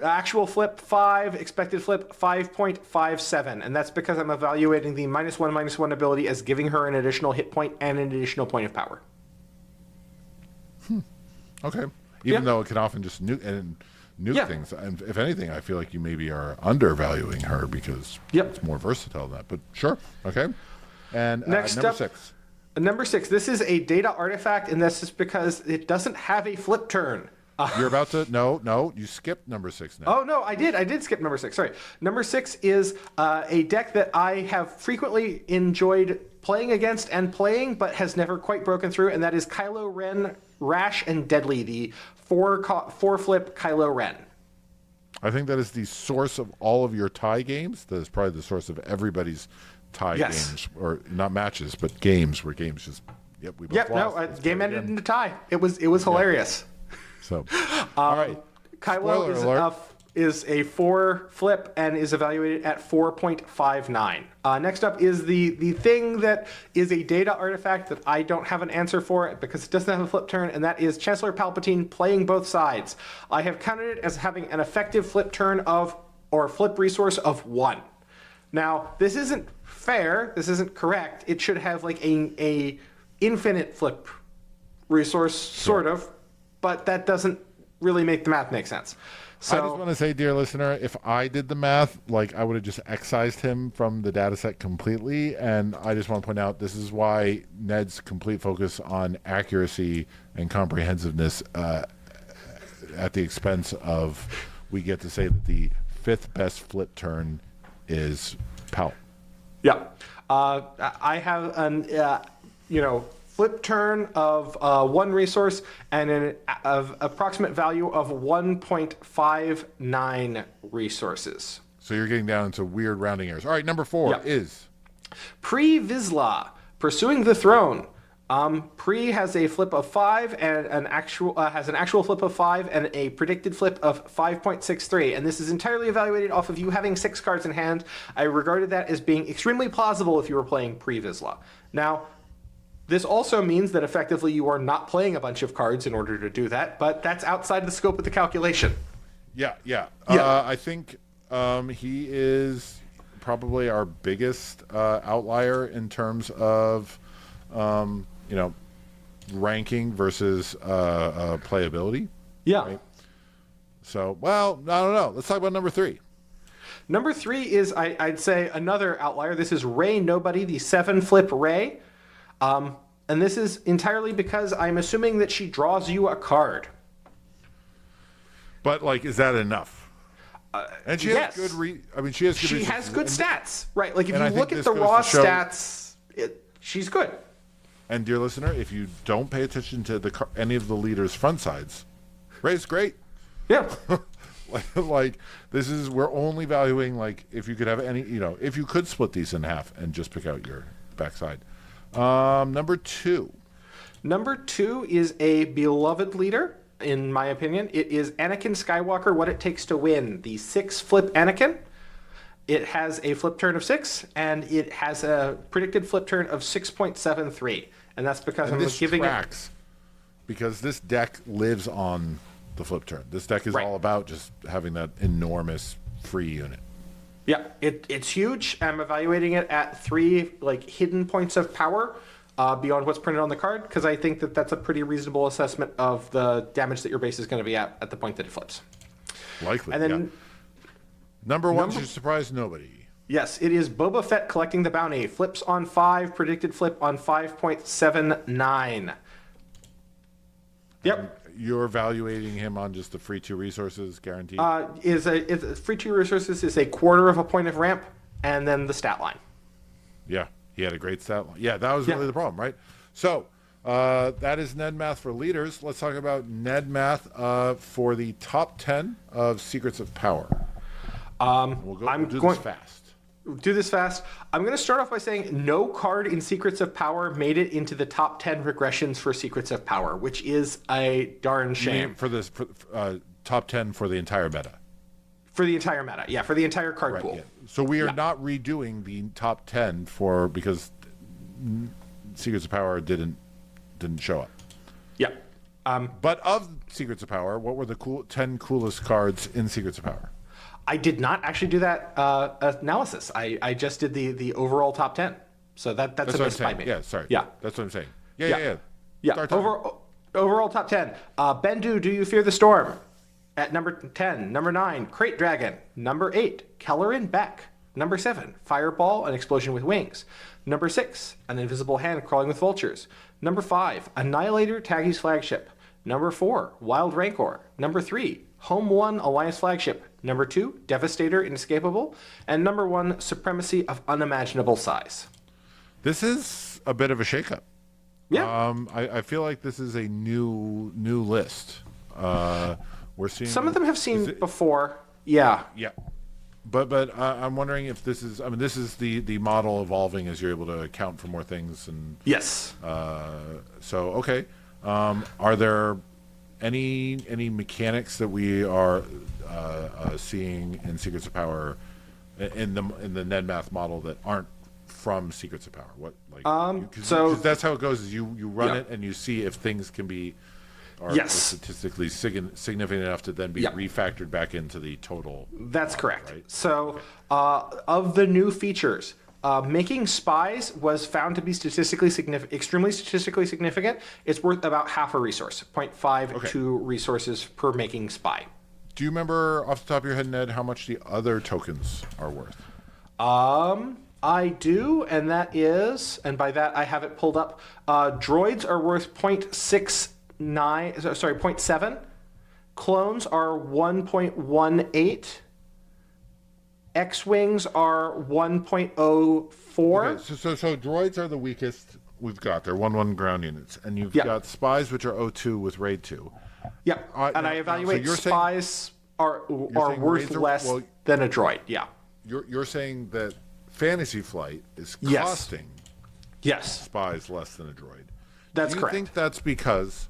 Actual flip 5, expected flip 5.57, and that's because I'm evaluating the -1/-1 ability as giving her an additional hit point and an additional point of power. Okay. Even though it can often just nuke things. And if anything, I feel like you maybe are undervaluing her because it's more versatile than that. But sure. Okay. And Next number up, 6. Number 6. This is a data artifact, and this is because it doesn't have a flip turn. You're about to... No. You skipped number 6 now. Oh, no, I did skip number 6. Sorry. Number 6 is a deck that I have frequently enjoyed playing against and playing, but has never quite broken through, and that is Kylo Ren, Rash, and Deadly, the 4-flip Kylo Ren. I think that is the source of all of your tie games. That is probably the source of everybody's tie games, or not matches, but games where games just... we both lost. Game ended in a tie. It was hilarious. So, all right. Kylo is a 4-flip and is evaluated at 4.59. Next up is the thing that is a data artifact that I don't have an answer for because it doesn't have a flip turn, and that is Chancellor Palpatine playing both sides. I have counted it as having an effective flip turn or flip resource of 1. Now, this isn't fair. This isn't correct. It should have like a infinite flip resource, sort of, but that doesn't really make the math make sense. So, I just want to say, dear listener, if I did the math, I would have just excised him from the data set completely. And I just want to point out, this is why Ned's complete focus on accuracy and comprehensiveness at the expense of, we get to say that the 5th best flip turn is Pal. Yeah. I have an, flip turn of 1 resource and an approximate value of 1.59 resources. So you're getting down into weird rounding errors. All right, number 4 is... Pre Vizsla, Pursuing the Throne. Pre has a flip of 5 and an actual flip of 5 and a predicted flip of 5.63, and this is entirely evaluated off of you having 6 cards in hand. I regarded that as being extremely plausible if you were playing pre-Vizsla. Now, this also means that effectively you are not playing a bunch of cards in order to do that, but that's outside the scope of the calculation. Yeah. I think he is probably our biggest outlier in terms of ranking versus playability. Yeah. Right? So, well, I don't know. Let's talk about number 3. Number 3 is, I'd say, another outlier. This is Ray Nobody, the 7-flip Ray. And this is entirely because I'm assuming that she draws you a card. But, is that enough? And she has yes. good She has good stats. Right. Like, if you I look think at the this raw goes to show- stats, she's good. And dear listener, if you don't pay attention to any of the leaders' front sides, Ray's great. Yeah. We're only valuing if you could have any, if you could split these in half and just pick out your backside. Number 2. Number 2 is a beloved leader, in my opinion. It is Anakin Skywalker, What It Takes to Win, the 6-flip Anakin. It has a flip turn of 6, and it has a predicted flip turn of 6.73. And that's because I'm giving tracks because this deck lives on the flip turn. This deck is all about just having that enormous free unit. Yeah, it's huge. I'm evaluating it at 3 hidden points of power beyond what's printed on the card, because I think that that's a pretty reasonable assessment of the damage that your base is going to be at the point that it flips. Likely, and then, yeah. Number 1 should surprise nobody. Yes, it is Boba Fett Collecting the Bounty. Flips on 5, predicted flip on 5.79. Yep. You're evaluating him on just the free 2 resources guaranteed? Free 2 resources is a quarter of a point of ramp, and then the stat line. Yeah, he had a great stat line. Yeah, that was really the problem, right? So, that is Ned Math for leaders. Let's talk about Ned Math for the top 10 of Secrets of Power. We'll do this fast. Do this fast. I'm going to start off by saying no card in Secrets of Power made it into the top 10 regressions for Secrets of Power, which is a darn shame. For this top 10 for the entire meta. For the entire meta, yeah, for the entire card pool. Yeah. So we are not redoing the top 10 because Secrets of Power didn't show up. Yeah. But of Secrets of Power, what were the 10 coolest cards in Secrets of Power? I did not actually do that analysis. I just did the overall top 10. So that's a miss by me. Yeah, sorry. Yeah. That's what I'm saying. Yeah. Overall top 10. Bendu, Do You Fear the Storm? At number 10. Number 9, Crate Dragon. Number 8, Kellerin Beck. Number 7, Fireball, An Explosion with Wings. Number 6, An Invisible Hand Crawling with Vultures. Number 5, Annihilator, Taggy's Flagship. Number 4, Wild Rancor. Number 3, Home 1, Alliance Flagship. Number 2, Devastator, Inescapable. And number 1, Supremacy of Unimaginable Size. This is a bit of a shakeup. Yeah. I feel like this is a new list. We're seeing some of them have seen before. Yeah. Yeah. But I'm wondering if this is. I mean, this is the model evolving as you're able to account for more things and. Yes. So okay, are there any mechanics that we are seeing in Secrets of Power in the Ned Math model that aren't from Secrets of Power? What because that's how it goes. Is you run it and you see if things can be. Are statistically significant enough to then be refactored back into the total. That's correct. Right? So, of the new features, making spies was found to be extremely statistically significant. It's worth about half a resource, 0.52 resources per making spy. Do you remember off the top of your head, Ned, how much the other tokens are worth? I do, and that is, and by that I have it pulled up. Droids are worth 0.7. Clones are 1.18. X-Wings are 1.04. Okay, so droids are the weakest we've got. They're 1/1 ground units. And you've got spies, which are 0.2 with raid 2. Yep. And I evaluate spies are worth less than a droid. Yeah. You're saying that Fantasy Flight is costing spies less than a droid. That's Do you correct. think that's because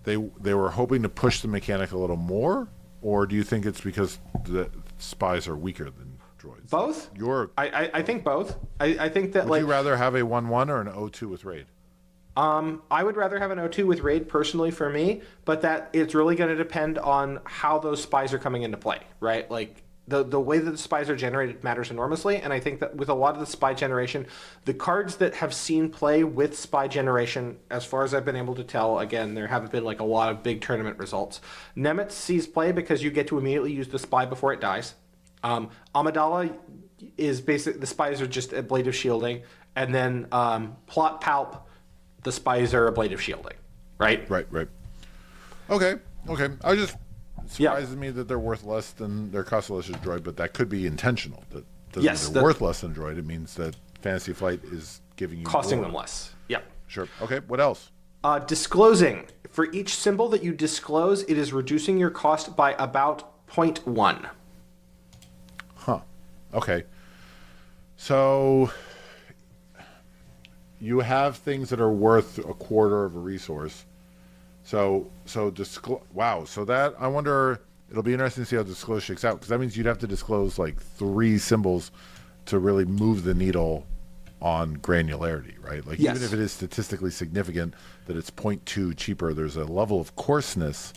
they were hoping to push the mechanic a little more, or do you think it's because the spies are weaker than droids? Both. I think both. I think that Would you rather have a 1-1 or an O2 with raid? I would rather have an O2 with raid personally for me, but that it's really going to depend on how those spies are coming into play, right? Like the way that the spies are generated matters enormously, and I think that with a lot of the spy generation, the cards that have seen play with spy generation, as far as I've been able to tell, again, there haven't been like a lot of big tournament results. Nemet sees play because you get to immediately use the spy before it dies. Amidala is basically, the spies are just a blade of shielding, and then Plot Palp, the spies are a blade of shielding, right? Right. Okay. I just surprises me that they're worth less than their cost less as droid, but that could be intentional. That doesn't mean they're worth less than droid. It means that Fantasy Flight is giving you costing more. them less. Yep. Sure. Okay. What else? Disclosing. For each symbol that you disclose, it is reducing your cost by about 0.1. Huh. Okay. So you have things that are worth a quarter of a resource. So wow. So that, I wonder, it'll be interesting to see how disclose shakes out, because that means you'd have to disclose like 3 symbols to really move the needle on granularity, right? Like even if it is statistically significant that it's 0.2 cheaper, there's a level of coarseness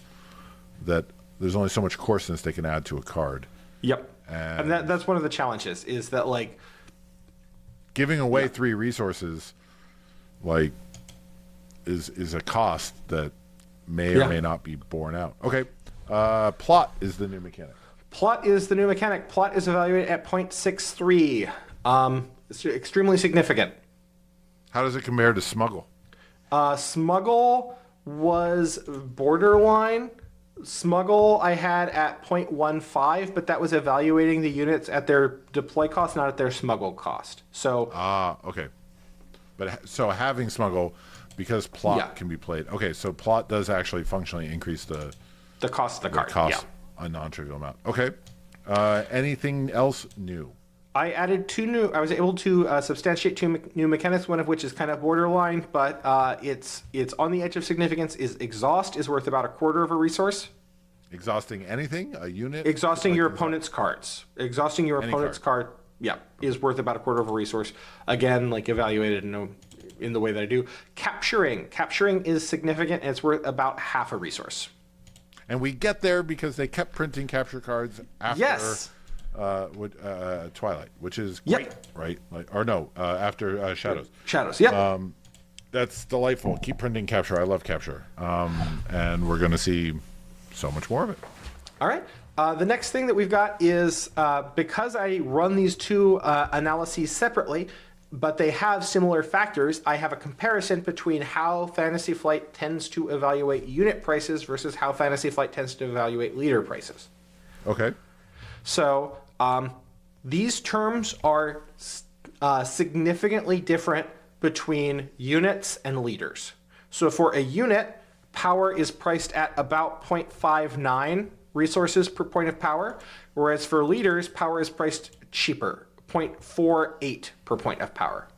that there's only so much coarseness they can add to a card. Yep. And that's one of the challenges, is that like giving away 3 resources like is a cost that may or may not be borne out. Okay. Plot is the new mechanic. Plot is the new mechanic. Plot is evaluated at 0.63. It's extremely significant. How does it compare to smuggle? Smuggle was borderline. Smuggle I had at 0.15, but that was evaluating the units at their deploy cost, not at their smuggle cost. So okay. But so having smuggle, because plot can be played. Okay, so plot does actually functionally increase the cost of the card. Cost a non-trivial amount. Okay. Anything else new? I added 2 new. I was able to substantiate 2 new mechanics. One of which is kind of borderline, but it's on the edge of significance. Is exhaust is worth about a quarter of a resource. Exhausting anything? A unit? Exhausting your opponent's cards. Exhausting your opponent's card. Yeah, is worth about a quarter of a resource. Again, like evaluated in the way that I do. Capturing is significant, and it's worth about half a resource. And we get there because they kept printing capture cards after Twilight, which is great, right? Like, or no, after Shadows. Shadows, yep. That's delightful. Keep printing capture. I love capture. And we're going to see so much more of it. All right. The next thing that we've got is, because I run these 2 analyses separately, but they have similar factors, I have a comparison between how Fantasy Flight tends to evaluate unit prices versus how Fantasy Flight tends to evaluate leader prices. Okay. So these terms are significantly different between units and leaders. So for a unit, power is priced at about 0.59 resources per point of power, whereas for leaders, power is priced cheaper, 0.48 per point of power.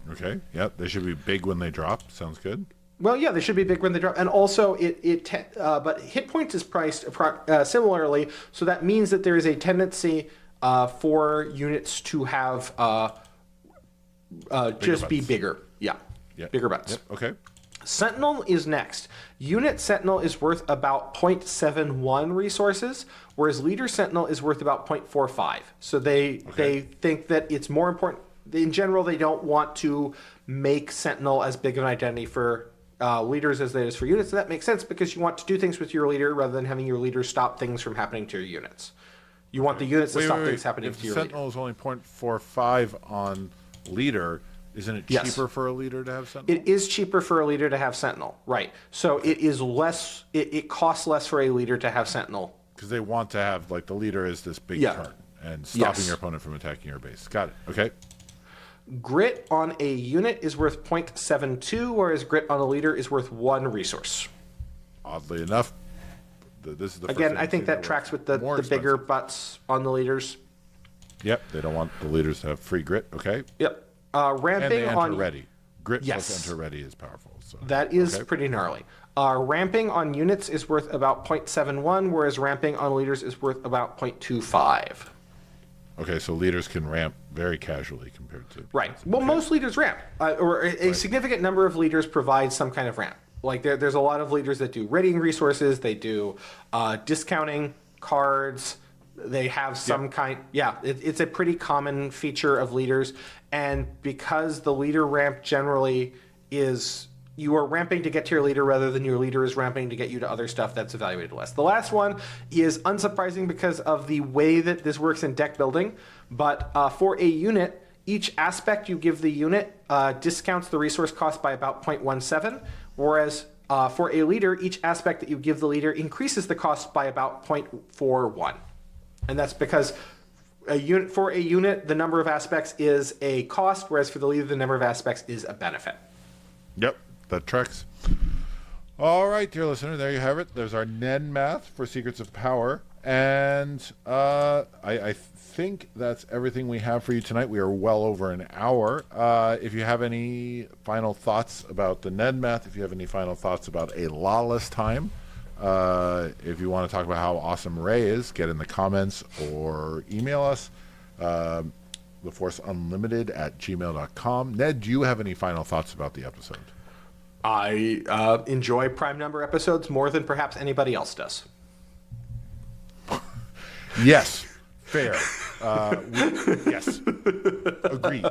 Okay. Yep. They should be big when they drop. Sounds good. Well, yeah, they should be big when they drop, and also but hit points is priced similarly, so that means that there is a tendency for units to have just be bigger. Yeah. Bigger butts. Yep. Okay. Sentinel is next. Unit Sentinel is worth about 0.71 resources, whereas Leader Sentinel is worth about 0.45. So they think that it's more important. In general, they don't want to make Sentinel as big of an identity for leaders as it is for units. So that makes sense because you want to do things with your leader rather than having your leader stop things from happening to your units. You want the units to stop things happening to your Sentinel leader. is only 0.45 on leader. Isn't it cheaper for a leader to have Sentinel? It is cheaper for a leader to have Sentinel, right. So it is less, it costs less for a leader to have Sentinel. Because they want to have, like, the leader is this big turn and stopping your opponent from attacking your base. Got it. Okay. Grit on a unit is worth 0.72, whereas grit on a leader is worth 1 resource. Oddly enough, this is the first Again, I think that tracks with the bigger butts on the leaders. Yep, they don't want the leaders to have free grit. Okay. Yep. Ramping and they enter on ready. Grit plus enter ready is powerful. episode. That is Okay. pretty gnarly. Ramping on units is worth about 0.71, whereas ramping on leaders is worth about 0.25. Okay, so leaders can ramp very casually compared to... Right. Well, most leaders ramp, or a significant number of leaders provide some kind of ramp. Like there's a lot of leaders that do readying resources, they do discounting cards, they have some kind... Yeah, it's a pretty common feature of leaders, and because the leader ramp generally is... You are ramping to get to your leader rather than your leader is ramping to get you to other stuff that's evaluated less. The last one is unsurprising because of the way that this works in deck building, but for a unit, each aspect you give the unit discounts the resource cost by about 0.17, whereas for a leader, each aspect that you give the leader increases the cost by about 0.41. And that's because for a unit, the number of aspects is a cost, whereas for the leader, the number of aspects is a benefit. Yep, that tracks. All right, dear listener, there you have it. There's our Ned Math for Secrets of Power. And I think that's everything we have for you tonight. We are well over an hour. If you have any final thoughts about the Ned Math, if you have any final thoughts about A Lawless Time, if you want to talk about how awesome Ray is, get in the comments or email us. theforceunlimited@gmail.com. Ned, do you have any final thoughts about the episode? I enjoy prime number episodes more than perhaps anybody else does. Yes, fair. Yes, agreed.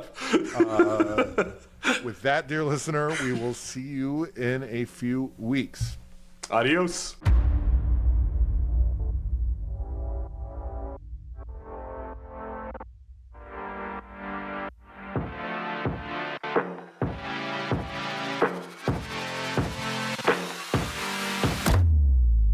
With that, dear listener, we will see you in a few weeks. Adios.